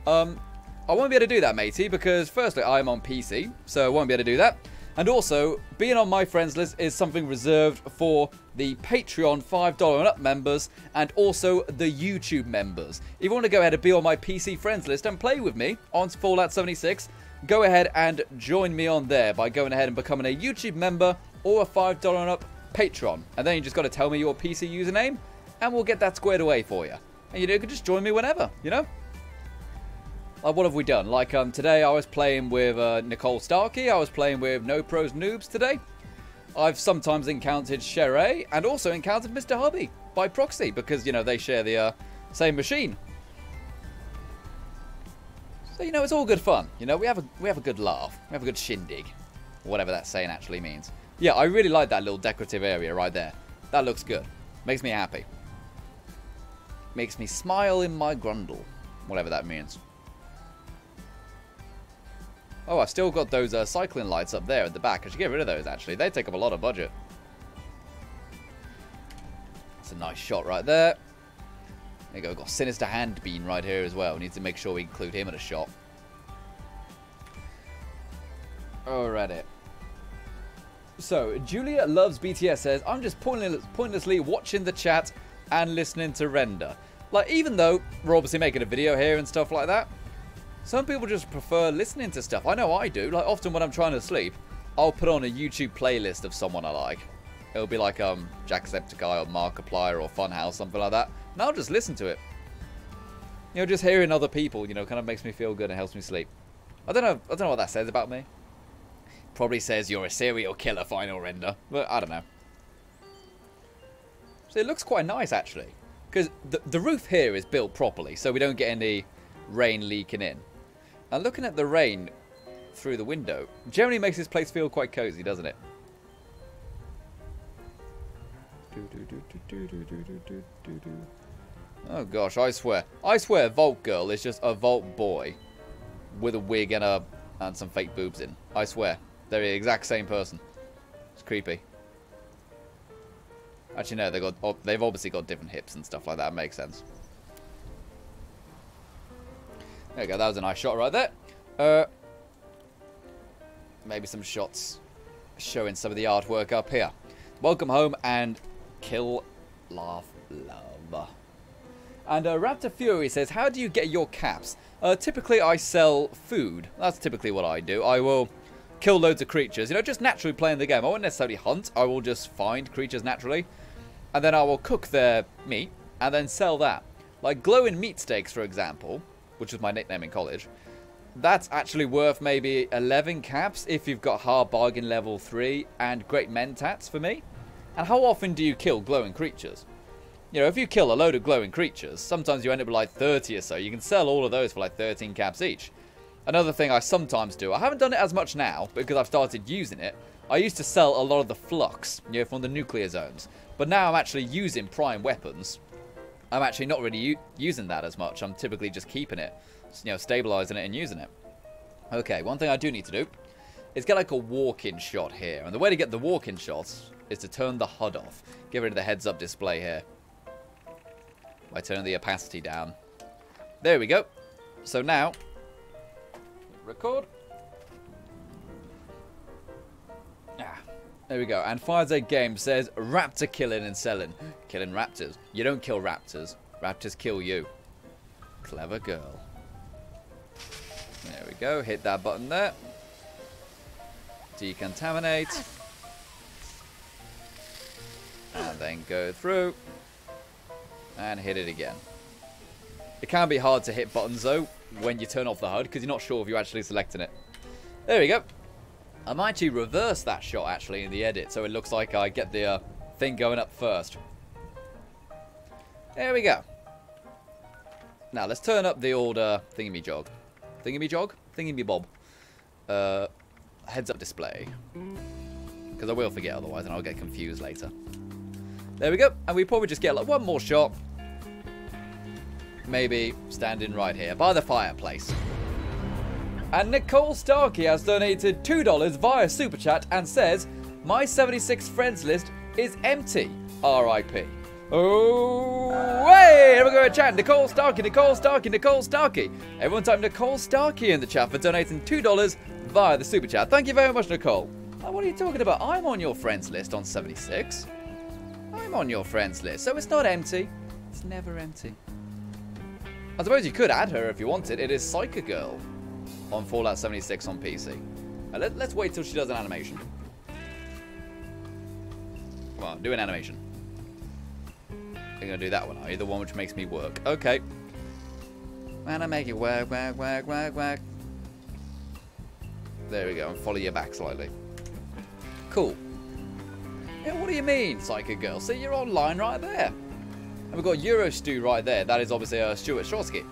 I won't be able to do that, matey, because firstly, I'm on PC, so I won't be able to do that. And also, being on my friends list is something reserved for the Patreon $5 and up members and also the YouTube members. If you want to go ahead and be on my PC friends list and play with me on Fallout 76, go ahead and join me on there by going ahead and becoming a YouTube member or a $5 and up Patreon, and then you just got to tell me your PC username and we'll get that squared away for you. And you can just join me whenever, you know. Like, what have we done? Like today I was playing with Nicole Starkey. I was playing with NoProsNoobs today. I've sometimes encountered Sheree and also encountered Mr. Hubby by proxy because, you know, they share the same machine. So, you know, it's all good fun. You know, we have a good laugh. We have a good shindig, whatever that saying actually means. Yeah, I really like that little decorative area right there. That looks good. Makes me happy. Makes me smile in my grundle. Whatever that means. Oh, I've still got those cycling lights up there at the back. I should get rid of those, actually. They take up a lot of budget. That's a nice shot right there. There you go. We've got Sinister Hand Bean right here as well. We need to make sure we include him in a shot. Alrighty. So, Julia Loves BTS says, I'm just pointlessly watching the chat and listening to Render. Like, even though we're obviously making a video here and stuff like that, some people just prefer listening to stuff. I know I do. Like, often when I'm trying to sleep, I'll put on a YouTube playlist of someone I like. It'll be like Jacksepticeye or Markiplier or Funhouse, something like that. And I'll just listen to it. You know, just hearing other people, you know, kind of makes me feel good and helps me sleep. I don't know what that says about me. Probably says you're a serial killer, Final Render, but I don't know. So it looks quite nice, actually. Because the roof here is built properly, so we don't get any rain leaking in. And looking at the rain through the window generally makes this place feel quite cozy, doesn't it? Oh gosh, I swear Vault Girl is just a Vault boy with a wig and some fake boobs in. I swear. They're the exact same person. It's creepy. Actually, no, they've obviously got different hips and stuff like that. It makes sense. There we go. That was a nice shot right there. Maybe some shots showing some of the artwork up here. Welcome home and kill, laugh, love. And Raptor Fury says, how do you get your caps? Typically, I sell food. That's typically what I do. I will kill loads of creatures, you know, just naturally playing the game. I won't necessarily hunt. I will just find creatures naturally. And then I will cook their meat and then sell that. Like glowing meat steaks, for example, which was my nickname in college. That's actually worth maybe 11 caps if you've got hard bargain level 3 and great mentats for me. And how often do you kill glowing creatures? You know, if you kill a load of glowing creatures, sometimes you end up with like 30 or so. You can sell all of those for like 13 caps each. Another thing I sometimes do, I haven't done it as much now because I've started using it. I used to sell a lot of the flux, you know, from the nuclear zones. But now I'm actually using prime weapons. I'm actually not really using that as much. I'm typically just keeping it, you know, stabilizing it and using it. Okay, one thing I do need to do is get like a walk-in shot here. And the way to get the walk-in shots is to turn the HUD off. Get rid of the heads-up display here by turning the opacity down. There we go. So now, record. There we go. And Firedead Game says, raptor killing and selling. Killing raptors. You don't kill raptors. Raptors kill you. Clever girl. There we go. Hit that button there. Decontaminate. And then go through. And hit it again. It can be hard to hit buttons, though, when you turn off the HUD, because you're not sure if you're actually selecting it. There we go. I might actually reverse that shot, actually, in the edit, so it looks like I get the thing going up first. There we go. Now, let's turn up the old thingamajog. Thingamajog? Thingamabob. Heads-up display. Because I will forget otherwise, and I'll get confused later. There we go. And we probably just get like one more shot. Maybe standing right here by the fireplace. And Nicole Starkey has donated $2 via Super Chat and says, my 76 friends list is empty. R.I.P. Oh, hey, here we go in chat. Nicole Starkey, Nicole Starkey, Nicole Starkey. Everyone type Nicole Starkey in the chat for donating $2 via the Super Chat. Thank you very much, Nicole. Oh, what are you talking about? I'm on your friends list on 76. I'm on your friends list, so it's not empty. It's never empty. I suppose you could add her if you wanted. It is Psycho Girl on Fallout 76 on PC. Let's wait till she does an animation. Come on, do an animation. You're going to do that one, are you? The one which makes me work. Okay. And I make it work, work, work, work, work. There we go, and follow your back slightly. Cool. Yeah, what do you mean, Psycho Girl? See, you're online right there. And we've got Eurostew right there. That is obviously Stuart Shortsky.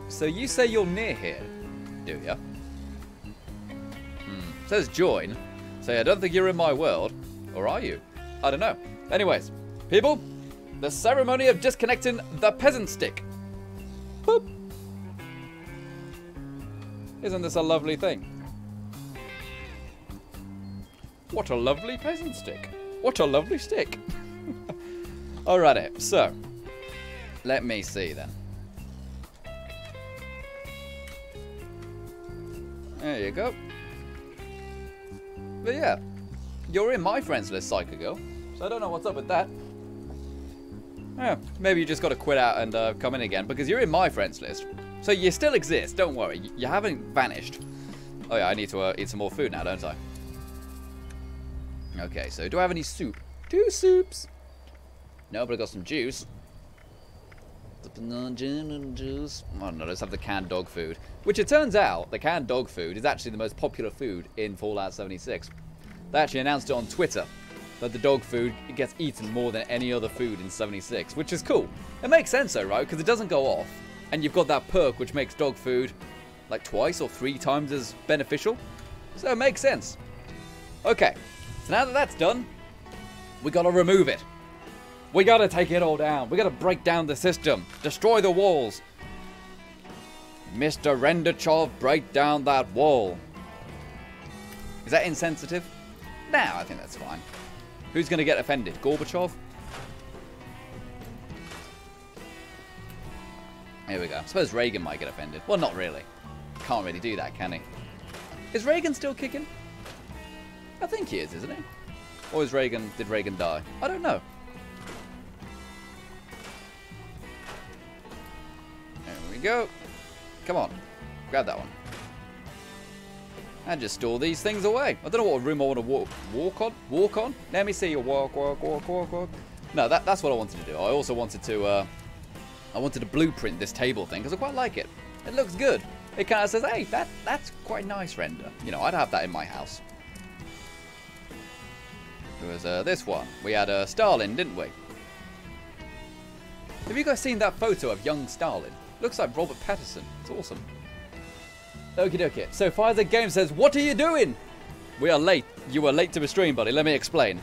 So you say you're near here, do ya? It says join. So I don't think you're in my world. Or are you? I don't know. Anyways, people, the ceremony of disconnecting the peasant stick. Boop. Isn't this a lovely thing? What a lovely peasant stick. What a lovely stick. Alrighty, so let me see then. There you go. But yeah, you're in my friends list, Psycho Girl. So I don't know what's up with that. Yeah, maybe you just got to quit out and come in again because you're in my friends list. So you still exist, don't worry. You haven't vanished. Oh yeah, I need to eat some more food now, don't I? Okay, so do I have any soup? 2 soups. No, but I got some juice. I don't know, let's have the canned dog food. Which it turns out, the canned dog food is actually the most popular food in Fallout 76. They actually announced it on Twitter, that the dog food gets eaten more than any other food in 76, which is cool. It makes sense though, right? Because it doesn't go off, and you've got that perk which makes dog food like twice or 3 times as beneficial. So it makes sense. Okay, so now that that's done, we gotta remove it. We gotta take it all down. We gotta break down the system. Destroy the walls. Mr. Renderchov, break down that wall. Is that insensitive? No, I think that's fine. Who's gonna get offended? Gorbachev? Here we go. I suppose Reagan might get offended. Well, not really. Can't really do that, can he? Is Reagan still kicking? I think he is, isn't he? Or is Reagan... Did Reagan die? I don't know. There we go. Come on. Grab that one. And just store these things away. I don't know what room I want to walk on. Let me see you walk. No, that's what I wanted to do. I also wanted to blueprint this table thing because I quite like it. It looks good. It kind of says, hey, that's quite nice, render. You know, I'd have that in my house. There was this one. We had Stalin, didn't we? Have you guys seen that photo of young Stalin? Looks like Robert Pattinson. It's awesome. Okie dokie. So Fire Game says, what are you doing? We are late. You were late to the stream, buddy. Let me explain.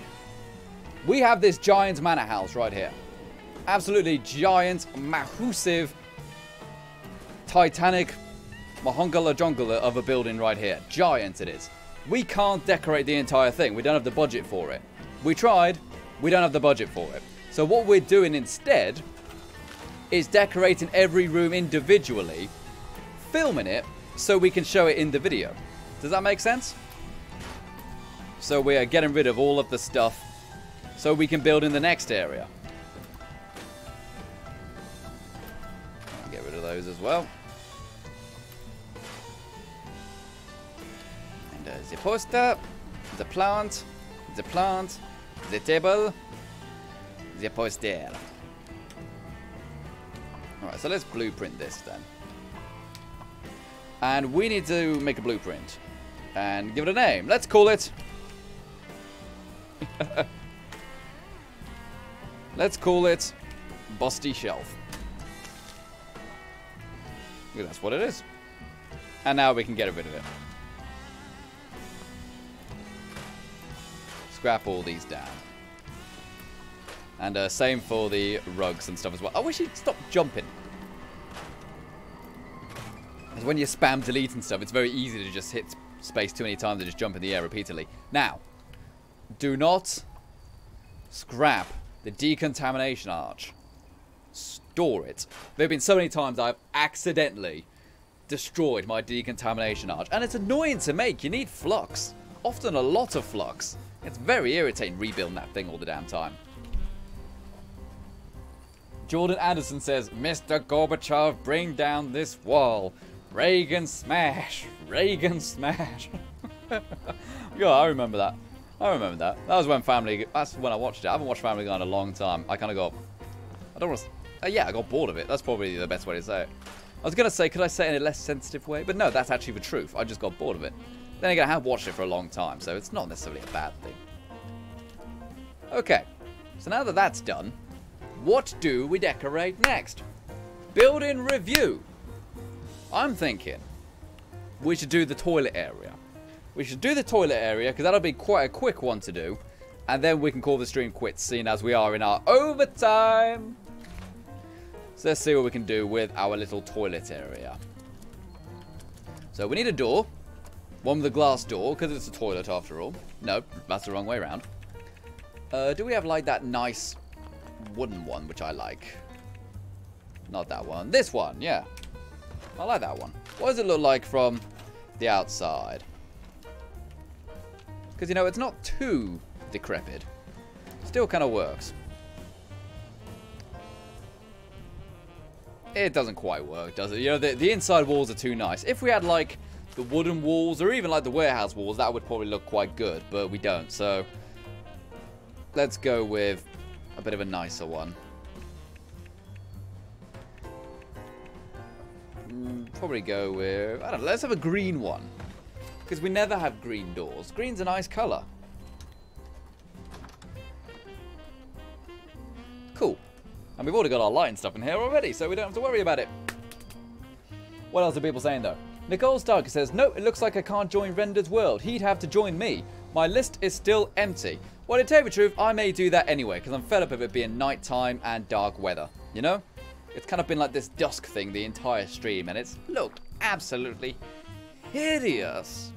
We have this giant manor house right here. Absolutely giant, massive, titanic, mahongala jongala of a building right here. Giant it is. We can't decorate the entire thing. We don't have the budget for it. We tried. We don't have the budget for it. So what we're doing instead is decorating every room individually, filming it, so we can show it in the video. Does that make sense? So we are getting rid of all of the stuff so we can build in the next area. I'll get rid of those as well. And the poster, the plant, the table, the poster. Alright, so let's blueprint this then. And we need to make a blueprint. And give it a name. Let's call it... Let's call it... Busty Shelf. That's what it is. And now we can get rid of it. Scrap all these down. And same for the rugs and stuff as well. I wish he'd stop jumping. Because when you spam delete and stuff, it's very easy to just hit space too many times and just jump in the air repeatedly. Now, do not scrap the decontamination arch. Store it. There have been so many times I've accidentally destroyed my decontamination arch. And it's annoying to make. You need flux. Often a lot of flux. It's very irritating rebuilding that thing all the damn time. Jordan Anderson says, Mr. Gorbachev, bring down this wall. Reagan smash. Reagan smash. Yeah, I remember that. I remember that. That was when that's when I watched it. I haven't watched Family Guy in a long time. I kind of got... I don't want to... yeah, I got bored of it. That's probably the best way to say it. I was going to say, could I say it in a less sensitive way? But no, that's actually the truth. I just got bored of it. Then again, I have watched it for a long time, so it's not necessarily a bad thing. Okay. So now that that's done, what do we decorate next? Building review. I'm thinking we should do the toilet area. We should do the toilet area because that'll be quite a quick one to do. And then we can call the stream quits, seeing as we are in our overtime. So let's see what we can do with our little toilet area. So we need a door. One with a glass door because it's a toilet after all. No, that's the wrong way around. Do we have like that nice wooden one, which I like? Not that one. This one, yeah. I like that one. What does it look like from the outside? Because, you know, it's not too decrepit. Still kind of works. It doesn't quite work, does it? You know, the inside walls are too nice. If we had, like, the wooden walls or even, like, the warehouse walls, that would probably look quite good. But we don't, so... Let's go with a bit of a nicer one. probably go with, I don't know, let's have a green one. Because we never have green doors. Green's a nice colour. Cool. And we've already got our lighting stuff in here already, so we don't have to worry about it. What else are people saying, though? Nicole Starkey says, no, it looks like I can't join Render's world. He'd have to join me. My list is still empty. Well, to tell you the truth, I may do that anyway, because I'm fed up of it being nighttime and dark weather. You know? It's kind of been like this dusk thing the entire stream, and it's looked absolutely hideous.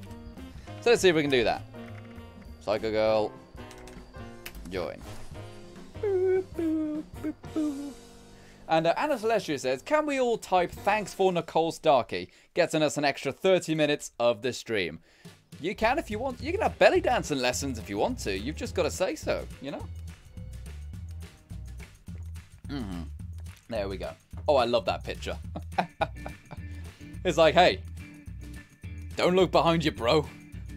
So let's see if we can do that. Psycho Girl, join. Boop, boop, boop, boop. And Anna Celestia says, can we all type thanks for Nicole Starkey? Getting us an extra 30 minutes of the stream. You can if you want. You can have belly dancing lessons if you want to. You've just got to say so, you know? There we go. Oh, I love that picture. It's like, hey, don't look behind you, bro.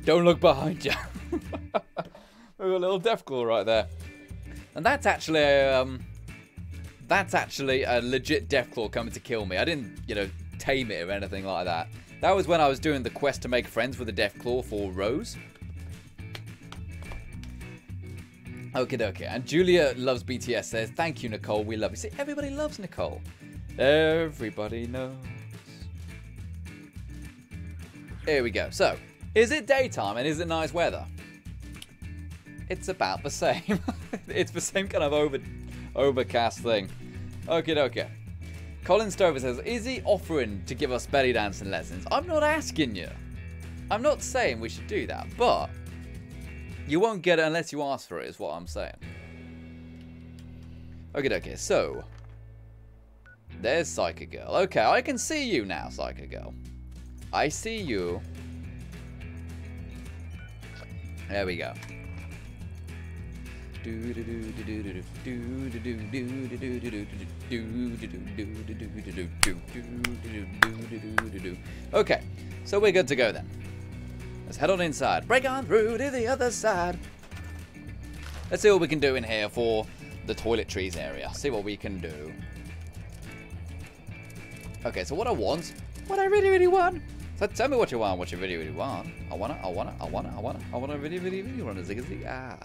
Don't look behind you. We've got a little deathclaw right there. And that's actually a legit deathclaw coming to kill me. I didn't, you know, tame it or anything like that. That was when I was doing the quest to make friends with a deathclaw for Rose. Okie dokie. And Julia loves BTS says, thank you, Nicole. We love you. See, everybody loves Nicole. Everybody knows. Here we go. So, is it daytime and is it nice weather? It's about the same. It's the same kind of overcast thing. Okie dokie. Colin Stover says, is he offering to give us belly dancing lessons? I'm not asking you. I'm not saying we should do that, but you won't get it unless you ask for it, is what I'm saying. Okie dokie, so there's Psycho Girl. Okay, I can see you now, Psycho Girl. I see you. There we go. Okay, so we're good to go then. Let's head on inside. Break on through to the other side. Let's see what we can do in here for the toiletries area. See what we can do. Okay, so what I want, what I really, really want. So tell me what you want, what you really, really want. I wanna really, really, really want a zig-a-zig. Ah.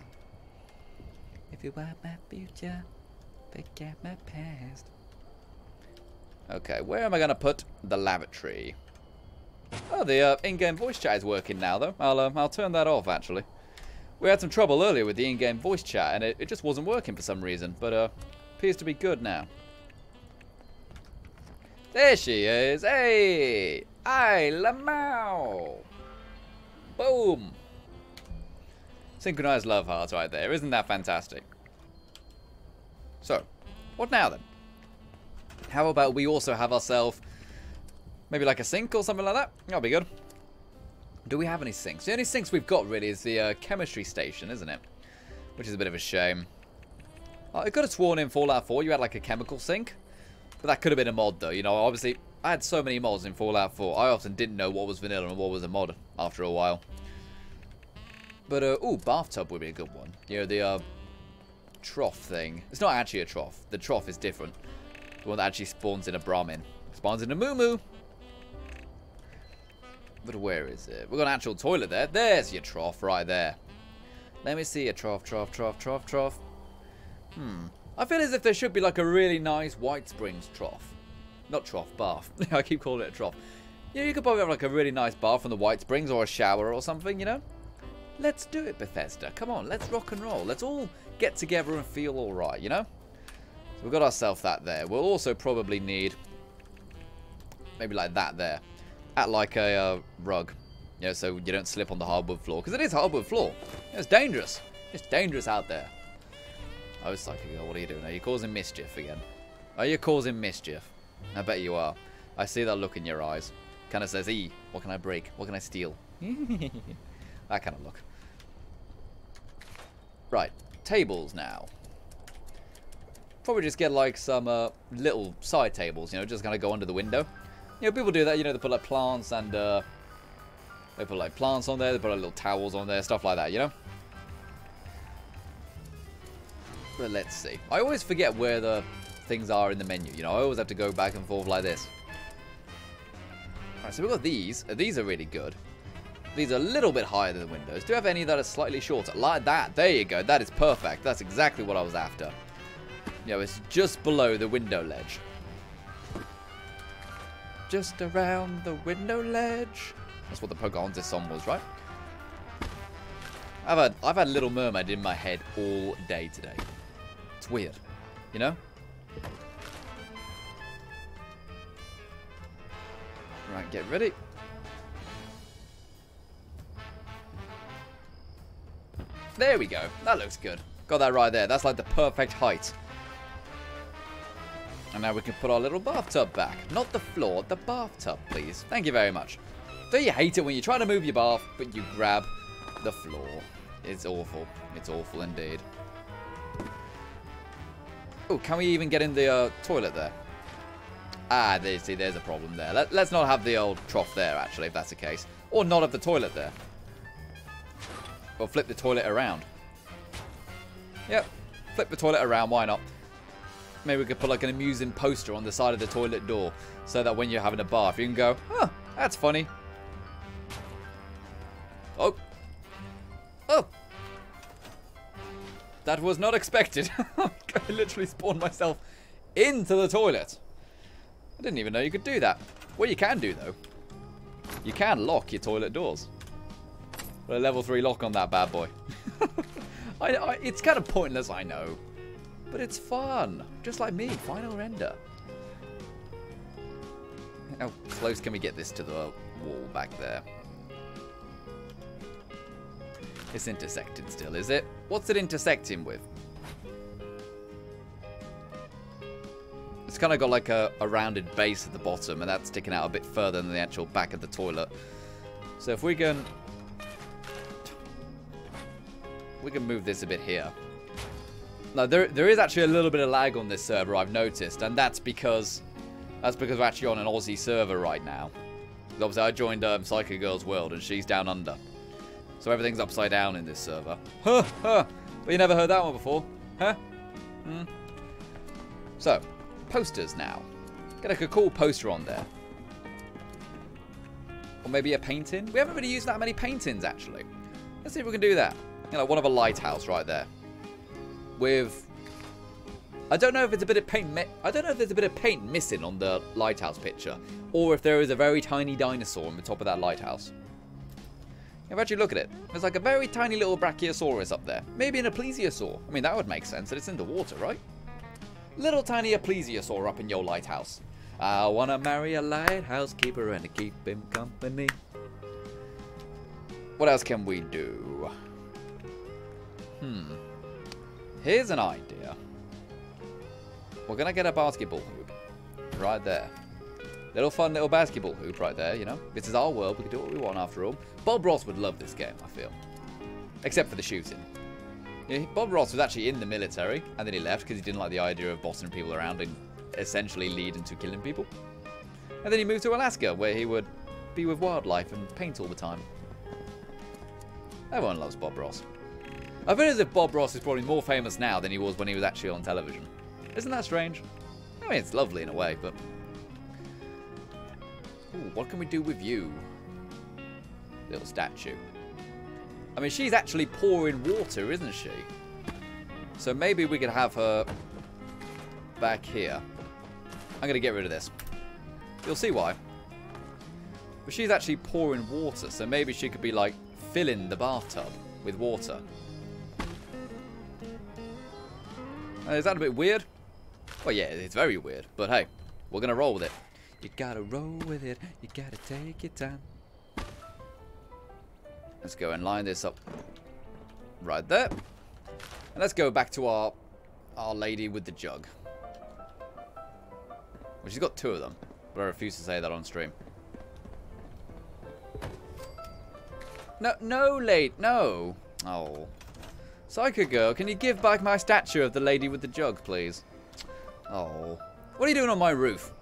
If you want my future, forget my past. Okay, where am I going to put the lavatory? Oh, the in-game voice chat is working now, though. I'll turn that off, actually. We had some trouble earlier with the in-game voice chat, and it just wasn't working for some reason. But appears to be good now. There she is. Hey! Ay, Lamau! Boom! Synchronized love hearts right there. Isn't that fantastic? So, what now then? How about we also have ourselves maybe like a sink or something like that? That'll be good. Do we have any sinks? The only sinks we've got really is the chemistry station, isn't it? Which is a bit of a shame. I could have sworn in Fallout 4 you had like a chemical sink. But that could have been a mod though. You know, obviously I had so many mods in Fallout 4. I often didn't know what was vanilla and what was a mod after a while. But, ooh, bathtub would be a good one. You know, the, trough thing. It's not actually a trough. The trough is different. The one that actually spawns in a Brahmin. Spawns in a moo-moo. But where is it? We've got an actual toilet there. There's your trough right there. Let me see a trough. I feel as if there should be like a really nice White Springs trough. Not trough, bath. I keep calling it a trough. You know, you could probably have like a really nice bath from the White Springs or a shower or something, you know? Let's do it, Bethesda. Come on, let's rock and roll. Let's all get together and feel alright, you know? So we've got ourselves that there. We'll also probably need maybe like that there. At like a rug. You know, so you don't slip on the hardwood floor. Because it is hardwood floor. It's dangerous. It's dangerous out there. Oh, Psycho Girl, what are you doing? Are you causing mischief again? Are you causing mischief? I bet you are. I see that look in your eyes. Kind of says, "E, what can I break? What can I steal?" That kind of look. Right, tables now. Probably just get like some little side tables, you know, just kind of go under the window. You know, people do that, you know, they put like plants and they put like plants on there, they put like little towels on there, stuff like that, you know? But let's see. I always forget where the things are in the menu, you know, I always have to go back and forth like this. Right, so we've got these. These are really good. These are a little bit higher than the windows. Do you have any that are slightly shorter? Like that. There you go. That is perfect. That's exactly what I was after. You know, it's just below the window ledge. Just around the window ledge. That's what the Pocahontas song was, right? I've had Little Mermaid in my head all day today. It's weird, you know? Right, get ready. There we go. That looks good. Got that right there. That's like the perfect height. And now we can put our little bathtub back. Not the floor, the bathtub, please. Thank you very much. Don't you hate it when you're trying to move your bath, but you grab the floor? It's awful. It's awful indeed. Oh, can we even get in the toilet there? Ah, see, there's a problem there. Let's not have the old trough there, actually, if that's the case. Or not have the toilet there. Or flip the toilet around. Yep, flip the toilet around, why not? Maybe we could put like an amusing poster on the side of the toilet door so that when you're having a bath, you can go, oh, that's funny. Oh. Oh. That was not expected. I literally spawned myself into the toilet. I didn't even know you could do that. What you can do, though, you can lock your toilet doors. Put a level 3 lock on that bad boy. It's kind of pointless, I know. But it's fun. Just like me, final render. How close can we get this to the wall back there? It's intersected still, is it? What's it intersecting with? It's kind of got like a rounded base at the bottom, and that's sticking out a bit further than the actual back of the toilet. So if we can move this a bit here. Now there is actually a little bit of lag on this server, I've noticed, and that's because we're actually on an Aussie server right now. Obviously, I joined Psycho Girl's World, and she's down under, so everything's upside down in this server. Huh, huh. But you never heard that one before, huh? Hmm. So, posters now. Get like a cool poster on there, or maybe a painting. We haven't really used that many paintings actually. Let's see if we can do that. You know, one of a lighthouse right there. With, I don't know if it's a bit of paint. I don't know if there's a bit of paint missing on the lighthouse picture, or if there is a very tiny dinosaur on the top of that lighthouse. If actually look at it, there's like a very tiny little brachiosaurus up there. Maybe an a plesiosaur. I mean, that would make sense. That it's in the water, right? Little tiny a plesiosaur up in your lighthouse. I wanna marry a lighthouse keeper and to keep him company. What else can we do? Here's an idea. We're gonna get a basketball hoop right there. Little fun little basketball hoop right there, you know. This is our world. We can do what we want after all. Bob Ross would love this game, I feel. Except for the shooting. Yeah, Bob Ross was actually in the military, and then he left because he didn't like the idea of bossing people around and essentially leading to killing people. And then he moved to Alaska, where he would be with wildlife and paint all the time. Everyone loves Bob Ross. I feel as if Bob Ross is probably more famous now than he was when he was actually on television. Isn't that strange? I mean, it's lovely in a way, but... Ooh, what can we do with you? Little statue. I mean, she's actually pouring water, isn't she? So maybe we could have her back here. I'm going to get rid of this. You'll see why. But she's actually pouring water, so maybe she could be, like, filling the bathtub with water. Is that a bit weird? Well, yeah, it's very weird. But hey, we're going to roll with it. You gotta roll with it. You gotta take your time. Let's go and line this up right there. And let's go back to our lady with the jug. Well, she's got two of them, but I refuse to say that on stream. No, no. Oh. Psycho Girl, can you give back my statue of the lady with the jug, please? Oh. What are you doing on my roof?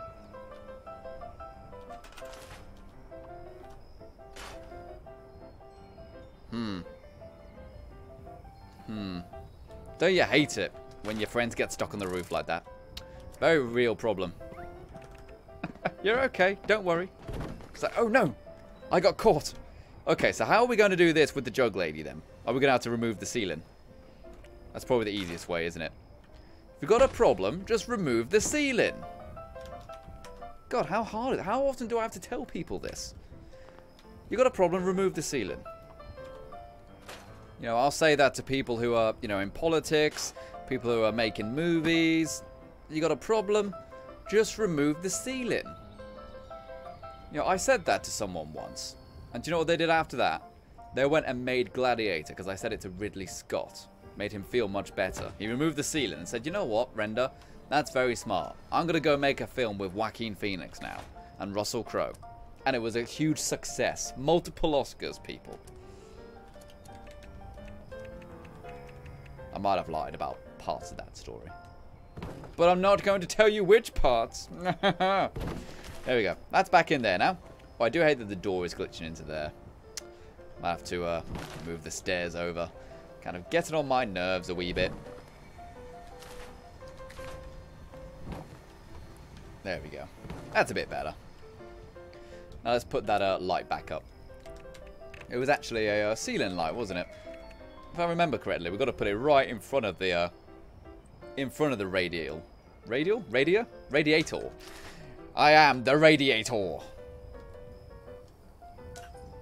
Don't you hate it when your friends get stuck on the roof like that? Very real problem. You're okay, don't worry. It's like, oh no, I got caught. Okay, so how are we going to do this with the jug lady then? Are we going to have to remove the ceiling? That's probably the easiest way, isn't it? If you've got a problem, just remove the ceiling. God, how hard? How often do I have to tell people this? You got a problem, remove the ceiling. You know, I'll say that to people who are, you know, in politics, people who are making movies. You got a problem, just remove the ceiling. You know, I said that to someone once. And do you know what they did after that? They went and made Gladiator, because I said it to Ridley Scott. Made him feel much better. He removed the ceiling and said, you know what, Render? That's very smart. I'm going to go make a film with Joaquin Phoenix now. And Russell Crowe. And it was a huge success. Multiple Oscars, people. I might have lied about parts of that story. But I'm not going to tell you which parts. There we go. That's back in there now. Oh, I do hate that the door is glitching into there. Might have to move the stairs over. Kind of getting on my nerves a wee bit. There we go. That's a bit better. Now let's put that light back up. It was actually a ceiling light, wasn't it? If I remember correctly, we've got to put it right in front of the radiator. Radiator. I am the radiator.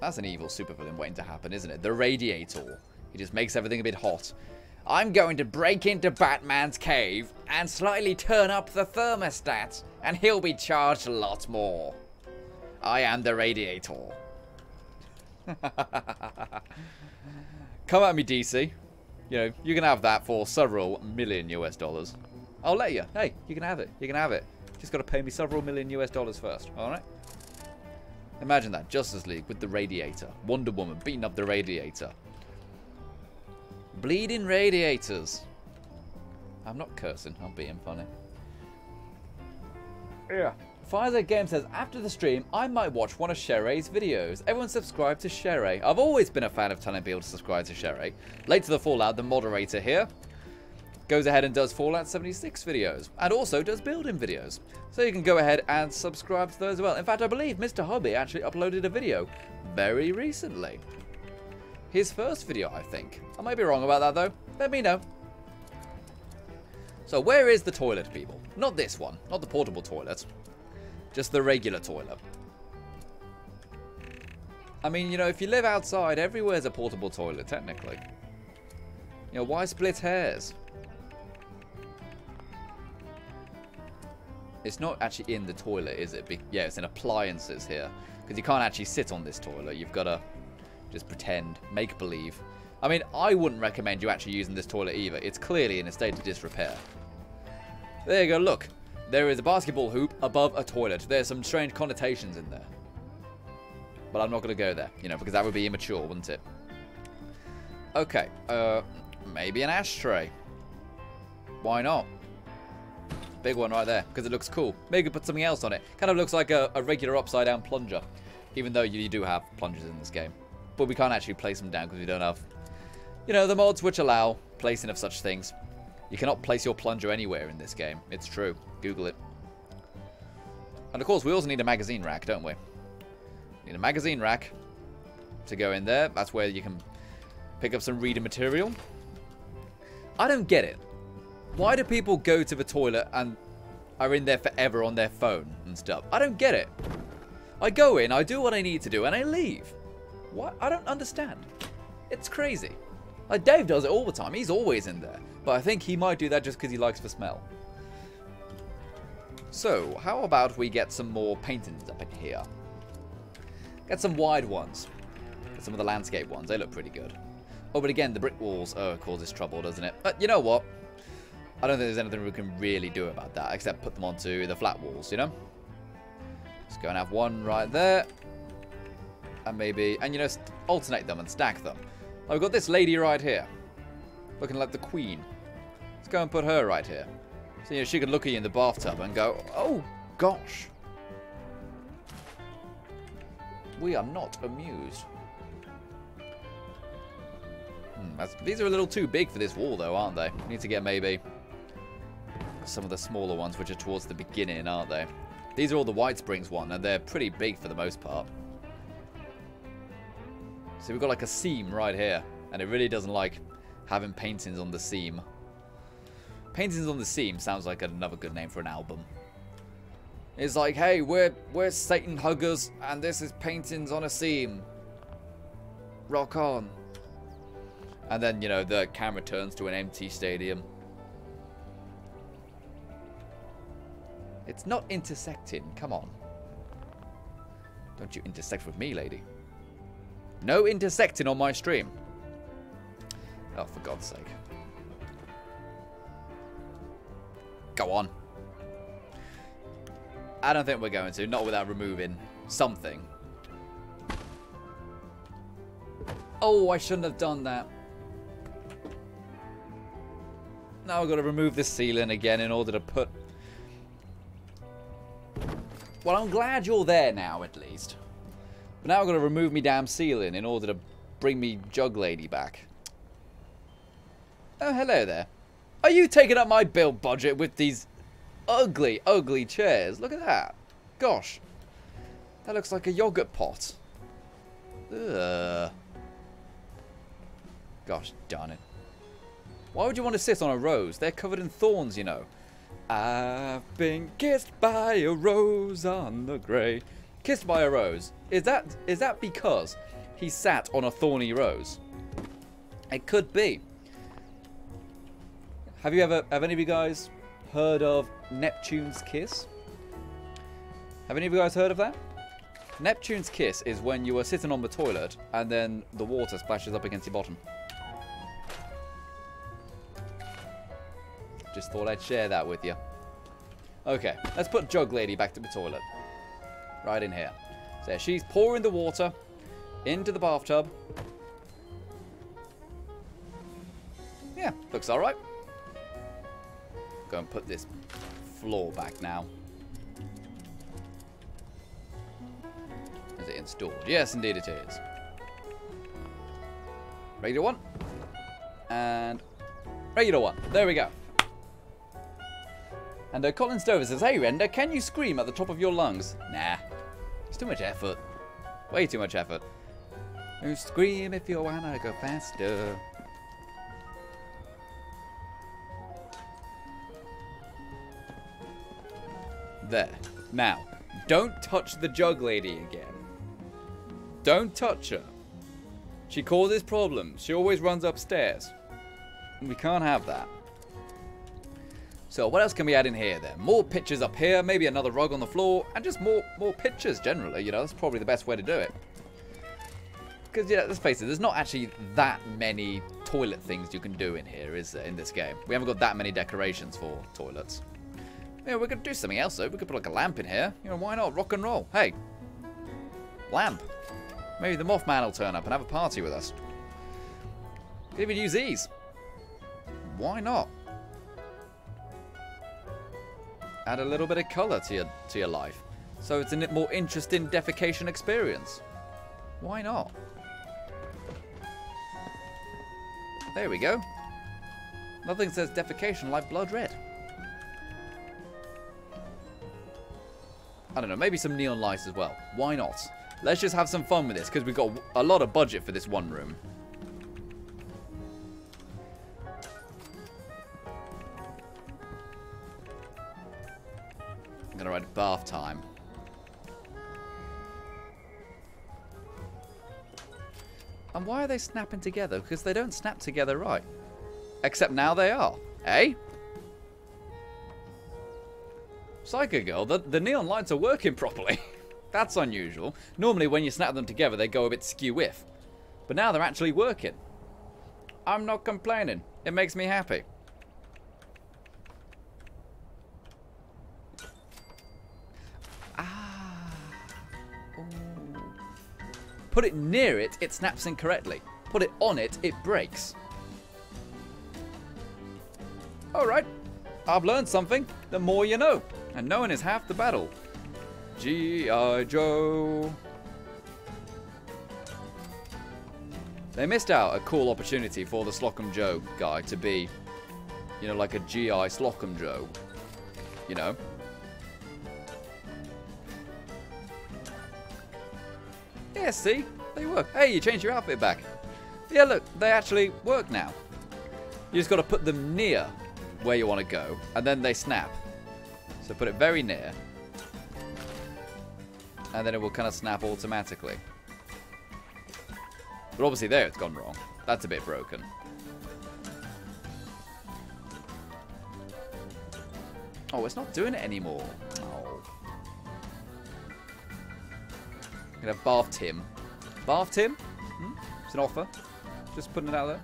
That's an evil supervillain waiting to happen, isn't it? The radiator. He just makes everything a bit hot. I'm going to break into Batman's cave and slightly turn up the thermostat, and he'll be charged a lot more. I am the radiator. Come at me, DC. You know, you can have that for several million US dollars. I'll let you. Hey, you can have it. You can have it. Just got to pay me several million US dollars first. All right? Imagine that. Justice League with the Radiator. Wonder Woman beating up the Radiator. Bleeding radiators. I'm not cursing. I'm being funny. Yeah. Fire's Game says, after the stream, I might watch one of Sheray's videos. Everyone subscribe to Sheray. I've always been a fan of telling people to subscribe to Sheray. Late to the Fallout, the moderator here goes ahead and does Fallout 76 videos. And also does building videos. So you can go ahead and subscribe to those as well. In fact, I believe Mr. Hobby actually uploaded a video very recently. His first video, I think. I might be wrong about that, though. Let me know. So where is the toilet, people? Not this one. Not the portable toilet. Just the regular toilet. I mean, you know, if you live outside, everywhere's a portable toilet, technically. You know, why split hairs? It's not actually in the toilet, is it? Yeah, it's in appliances here. Because you can't actually sit on this toilet. You've got to just pretend, make believe. I mean, I wouldn't recommend you actually using this toilet either. It's clearly in a state of disrepair. There you go, look. There is a basketball hoop above a toilet. There's some strange connotations in there. But I'm not going to go there, you know, because that would be immature, wouldn't it? Okay, maybe an ashtray. Why not? Big one right there, because it looks cool. Maybe put something else on it. Kind of looks like a regular upside down plunger. Even though you do have plungers in this game. But we can't actually place them down because we don't have, you know, the mods which allow placing of such things. You cannot place your plunger anywhere in this game. It's true. Google it. And of course, we also need a magazine rack, don't we? Need a magazine rack to go in there. That's where you can pick up some reading material. I don't get it. Why do people go to the toilet and are in there forever on their phone and stuff? I don't get it. I go in, I do what I need to do, and I leave. What? I don't understand. It's crazy. Like, Dave does it all the time. He's always in there. But I think he might do that just because he likes the smell. So, how about we get some more paintings up in here? Get some wide ones. Get some of the landscape ones. They look pretty good. Oh, but again, the brick walls, causes trouble, doesn't it? But you know what? I don't think there's anything we can really do about that, except put them onto the flat walls, you know? Let's go and have one right there. And maybe, and you know, alternate them and stack them. I've got this lady right here. Looking like the queen. Let's go and put her right here. So, you know, she could look at you in the bathtub and go, oh, gosh. We are not amused. These are a little too big for this wall, though, aren't they? We need to get maybe some of the smaller ones, which are towards the beginning, aren't they? These are all the White Springs one, and they're pretty big for the most part. So we've got like a seam right here, and it really doesn't like having paintings on the seam. Paintings on the Seam sounds like another good name for an album. It's like, hey, we're Satan huggers, and this is Paintings on a Seam. Rock on. And then, you know, the camera turns to an empty stadium. It's not intersecting. Come on. Don't you intersect with me, lady. No intersecting on my stream. Oh, for God's sake. Go on. I don't think we're going to. Not without removing something. Oh, I shouldn't have done that. Now I've got to remove this ceiling again in order to put... Well, I'm glad you're there now, at least. But now I've got to remove me damn ceiling in order to bring me Jug Lady back. Oh, hello there. Are you taking up my build budget with these ugly, ugly chairs? Look at that. Gosh. That looks like a yogurt pot. Ugh. Gosh darn it. Why would you want to sit on a rose? They're covered in thorns, you know. I've been kissed by a rose on the grave. Kissed by a rose. Is that because he sat on a thorny rose? It could be. Have any of you guys heard of Neptune's Kiss? Have any of you guys heard of that? Neptune's Kiss is when you are sitting on the toilet and then the water splashes up against your bottom. Just thought I'd share that with you. Okay, let's put Jug Lady back to the toilet. Right in here. So she's pouring the water into the bathtub. Yeah, looks alright. Go and put this floor back now. Is it installed? Yes, indeed it is. Regular one. And regular one. There we go. And Colin Stover says, hey Render, can you scream at the top of your lungs? Nah. It's too much effort. Way too much effort. You scream if you wanna go faster. There. Now, don't touch the Jug Lady again. Don't touch her. She causes problems. She always runs upstairs. We can't have that. So what else can we add in here then? More pictures up here, maybe another rug on the floor, and just more pictures generally, you know, that's probably the best way to do it. Because, yeah, let's face it, there's not actually that many toilet things you can do in here, is there, in this game? We haven't got that many decorations for toilets. Yeah, we could do something else though. We could put like a lamp in here. You know, why not? Rock and roll. Hey. Lamp. Maybe the Mothman will turn up and have a party with us. Could even use these. Why not? Add a little bit of colour to your life. So it's a more interesting defecation experience. Why not? There we go. Nothing says defecation like blood red. I don't know, maybe some neon lights as well. Why not? Let's just have some fun with this, because we've got a lot of budget for this one room. I'm going to write bath time. And why are they snapping together? Because they don't snap together right. Except now they are. Eh? Psycho Girl, the neon lights are working properly. That's unusual. Normally when you snap them together they go a bit skew-whiff. But now they're actually working. I'm not complaining. It makes me happy. Ah. Ooh. Put it near it, it snaps incorrectly. Put it on it, it breaks. Alright. I've learned something. The more you know. And knowing is half the battle. G.I. Joe. They missed out a cool opportunity for the Slocum Joe guy to be, you know, like a G.I. Slocum Joe. You know? Yeah, see? They work. Hey, you changed your outfit back. Yeah, look, they actually work now. You just got to put them near where you want to go, and then they snap. So put it very near, and then it will kind of snap automatically. But obviously there it's gone wrong. That's a bit broken. Oh, it's not doing it anymore. Oh. I'm gonna have Bath Tim. Bath Tim? It's an offer. Just putting it out there.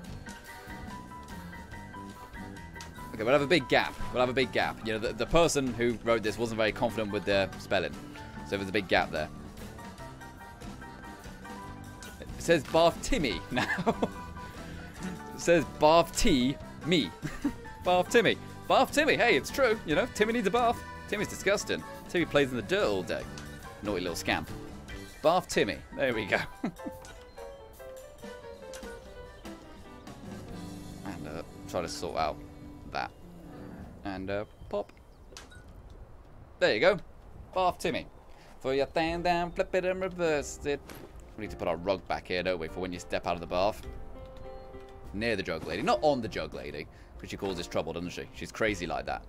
Okay, we'll have a big gap. We'll have a big gap. You know, the person who wrote this wasn't very confident with their spelling. So there's a big gap there. It says Bath Timmy now. It says Bath T me. Bath Timmy. Bath Timmy. Hey, it's true. You know, Timmy needs a bath. Timmy's disgusting. Timmy plays in the dirt all day. Naughty little scamp. Bath Timmy. There we go. And try to sort out that. And pop. There you go. Bath Timmy. For your stand down, flip it and reverse it. We need to put our rug back here, don't we, for when you step out of the bath. Near the jug lady. Not on the jug lady, because she causes trouble, doesn't she? She's crazy like that.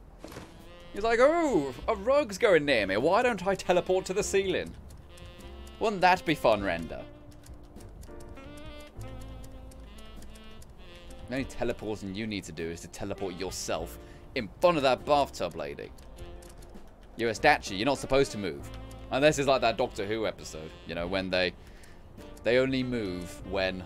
He's like, oh, a rug's going near me. Why don't I teleport to the ceiling? Wouldn't that be fun, Render? The only teleporting you need to do is to teleport yourself in front of that bathtub lady. You're a statue. You're not supposed to move. And this is like that Doctor Who episode, you know, when they only move when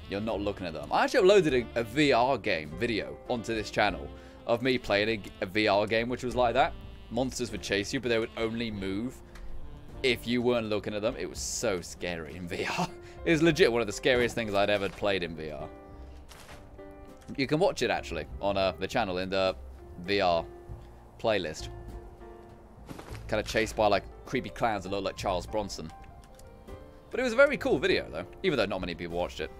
you're not looking at them. I actually uploaded a VR game video onto this channel of me playing a VR game which was like that. Monsters would chase you, but they would only move if you weren't looking at them. It was so scary in VR. It was legit one of the scariest things I'd ever played in VR. You can watch it actually on the channel in the VR playlist. Kind of chased by like creepy clowns that look like Charles Bronson. But it was a very cool video though, even though not many people watched it.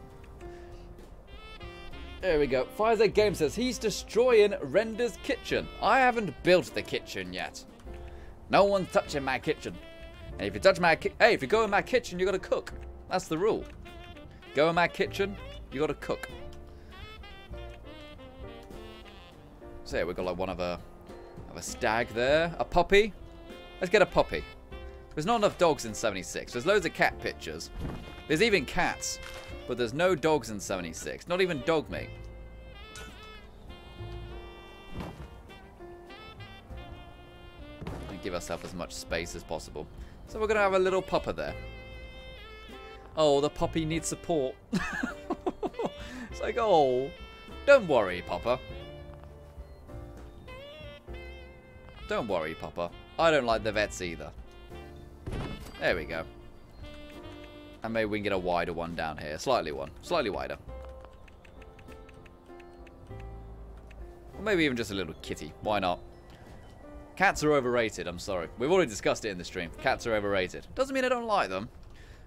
There we go. Firezeg Game says he's destroying Render's kitchen. I haven't built the kitchen yet. No one's touching my kitchen. And if you touch my if you go in my kitchen, you gotta cook. That's the rule. Go in my kitchen, you gotta cook. So yeah, we've got like one of a stag there, a puppy. Let's get a puppy. There's not enough dogs in 76. There's loads of cat pictures. There's even cats, but there's no dogs in 76. Not even dog meat. Give ourselves as much space as possible. So we're gonna have a little pupper there. Oh, the puppy needs support. It's like, oh, don't worry, Papa. Don't worry, Papa. I don't like the vets either. There we go. And maybe we can get a wider one down here. Slightly wider. Or maybe even just a little kitty. Why not? Cats are overrated, I'm sorry. We've already discussed it in the stream. Cats are overrated. Doesn't mean I don't like them,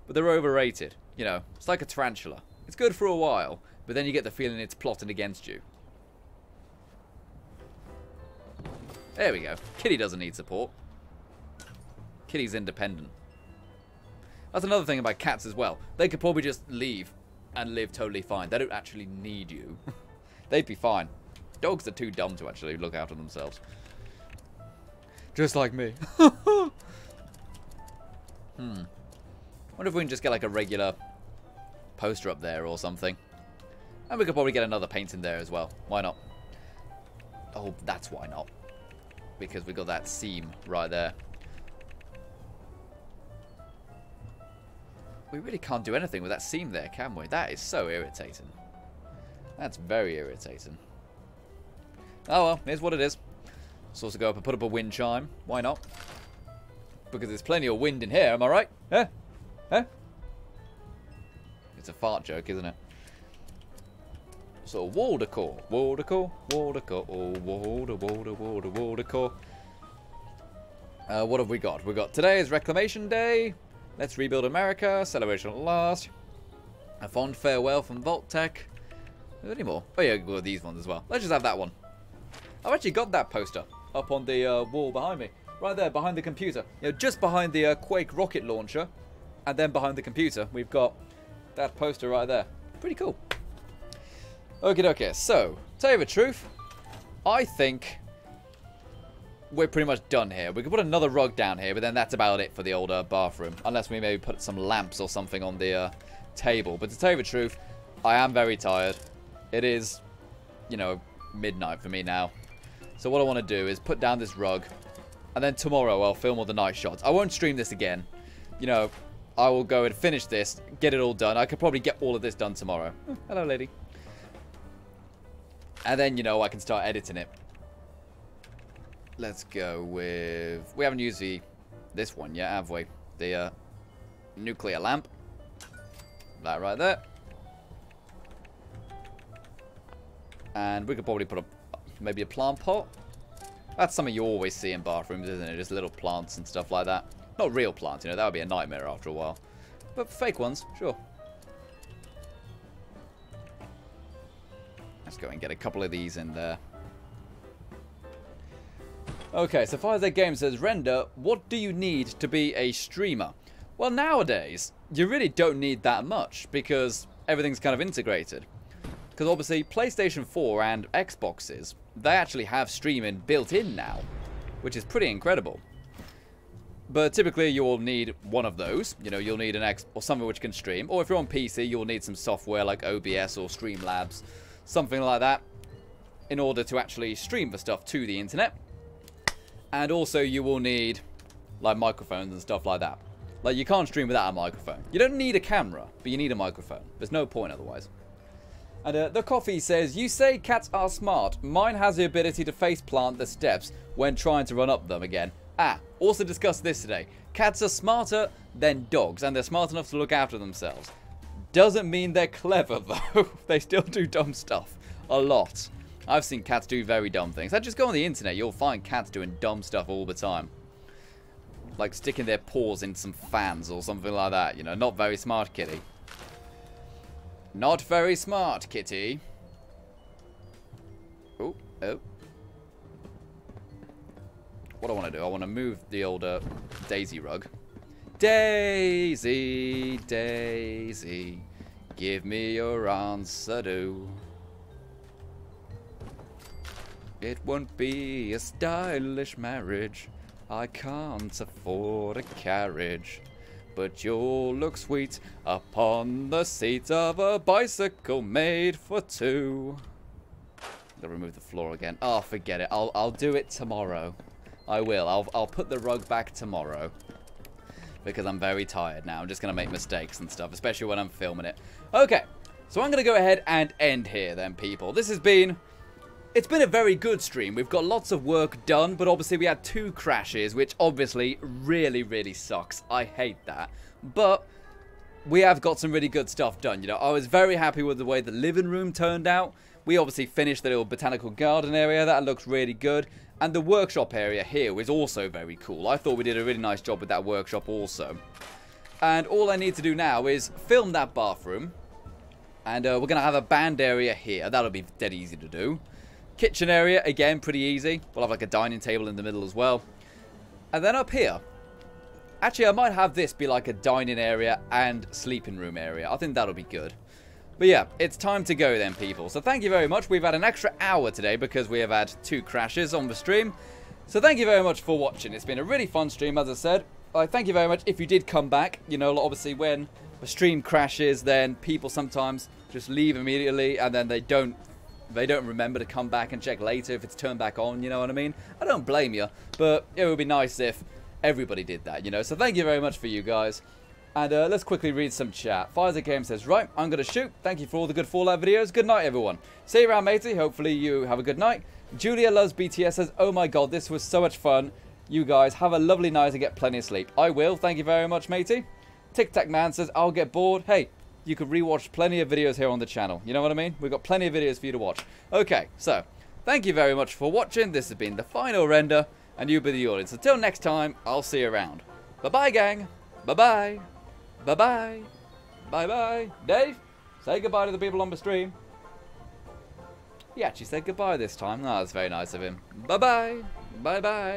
but they're overrated. You know, it's like a tarantula. It's good for a while, but then you get the feeling it's plotting against you. There we go. Kitty doesn't need support. Kitty's independent. That's another thing about cats as well. They could probably just leave and live totally fine. They don't actually need you. They'd be fine. Dogs are too dumb to actually look after themselves. Just like me. Wonder if we can just get like a regular poster up there or something. And we could probably get another painting there as well. Why not? Oh, that's why not. Because we got that seam right there. We really can't do anything with that seam there, can we? That is so irritating. That's very irritating. Oh well, here's what it is. Let's also go up and put up a wind chime. Why not? Because there's plenty of wind in here, am I right? Huh? Huh? It's a fart joke, isn't it? So, wall decor. Wall decor. Wall decor. Oh, wall decor. What have we got? We've got today is Reclamation Day. Let's rebuild America. Celebration at last. A fond farewell from Vault-Tec. Is there any more? Oh yeah, well, these ones as well. Let's just have that one. I've actually got that poster up on the wall behind me. Right there, behind the computer. You know, just behind the Quake rocket launcher. And then behind the computer, we've got that poster right there. Pretty cool. Okay, so, tell you the truth, I think we're pretty much done here. We could put another rug down here, but then that's about it for the old bathroom. Unless we maybe put some lamps or something on the table. But to tell you the truth, I am very tired. It is, you know, midnight for me now. So what I want to do is put down this rug. And then tomorrow I'll film all the night shots. I won't stream this again. You know, I will go and finish this, get it all done. I could probably get all of this done tomorrow. Oh, hello, lady. And then, you know, I can start editing it. Let's go with... We haven't used this one yet, have we? The nuclear lamp. That right there. And we could probably put maybe a plant pot. That's something you always see in bathrooms, isn't it? Just little plants and stuff like that. Not real plants, you know. That would be a nightmare after a while. But fake ones, sure. Let's go and get a couple of these in there. Okay, so Fire's Game says, Render, what do you need to be a streamer? Well, nowadays, you really don't need that much because everything's kind of integrated. Because obviously, PlayStation 4 and Xboxes, they actually have streaming built in now, which is pretty incredible. But typically, you'll need one of those. You know, you'll need an X or something which can stream. Or if you're on PC, you'll need some software like OBS or Streamlabs, something like that, in order to actually stream the stuff to the internet. And also, you will need, like, microphones and stuff like that. Like, you can't stream without a microphone. You don't need a camera, but you need a microphone. There's no point otherwise. And the coffee says, you say cats are smart. Mine has the ability to faceplant the steps when trying to run up them again. Also discussed this today. Cats are smarter than dogs, and they're smart enough to look after themselves. Doesn't mean they're clever, though. They still do dumb stuff. A lot. I've seen cats do very dumb things. Just go on the internet, you'll find cats doing dumb stuff all the time. Like sticking their paws in some fans or something like that. You know, not very smart, kitty. Not very smart, kitty. Oh. What I want to do, I want to move the old Daisy rug. Daisy, Daisy, give me your answer, do. It won't be a stylish marriage. I can't afford a carriage. But you'll look sweet upon the seat of a bicycle made for two. Gotta remove the floor again. Oh, forget it. I'll do it tomorrow. I will. I'll put the rug back tomorrow. Because I'm very tired now. I'm just gonna make mistakes and stuff, especially when I'm filming it. Okay, so I'm gonna go ahead and end here then, people. This has been... It's been a very good stream. We've got lots of work done, but obviously we had 2 crashes, which obviously really sucks. I hate that. But we have got some really good stuff done. You know, I was very happy with the way the living room turned out. We obviously finished the little botanical garden area. That looks really good. And the workshop area here was also very cool. I thought we did a really nice job with that workshop also. And all I need to do now is film that bathroom. And we're going to have a band area here. That'll be dead easy to do. Kitchen area, again, pretty easy. We'll have like a dining table in the middle as well. And then up here, actually I might have this be like a dining area and sleeping room area. I think that'll be good. But yeah, it's time to go then, people. So thank you very much. We've had an extra hour today because we have had 2 crashes on the stream. So thank you very much for watching. It's been a really fun stream, as I said. Thank you very much if you did come back. You know, obviously when the stream crashes, then people sometimes just leave immediately and then they don't remember to come back and check later if it's turned back on, you know what I mean? I don't blame you, but it would be nice if everybody did that, you know? So thank you very much for you guys. And let's quickly read some chat. Fire's Game says, right, I'm going to shoot. Thank you for all the good Fallout videos. Good night, everyone. See you around, matey. Hopefully you have a good night. Julia loves BTS says, oh my god, this was so much fun. You guys have a lovely night and get plenty of sleep. I will. Thank you very much, matey. Tic Tac Man says, I'll get bored. Hey, you can rewatch plenty of videos here on the channel. You know what I mean? We've got plenty of videos for you to watch. Okay, so thank you very much for watching. This has been the final render, and you've been the audience. Until next time, I'll see you around. Bye-bye, gang. Bye-bye. Bye-bye. Bye-bye. Dave, say goodbye to the people on the stream. He actually said goodbye this time. Oh, that's very nice of him. Bye-bye. Bye-bye.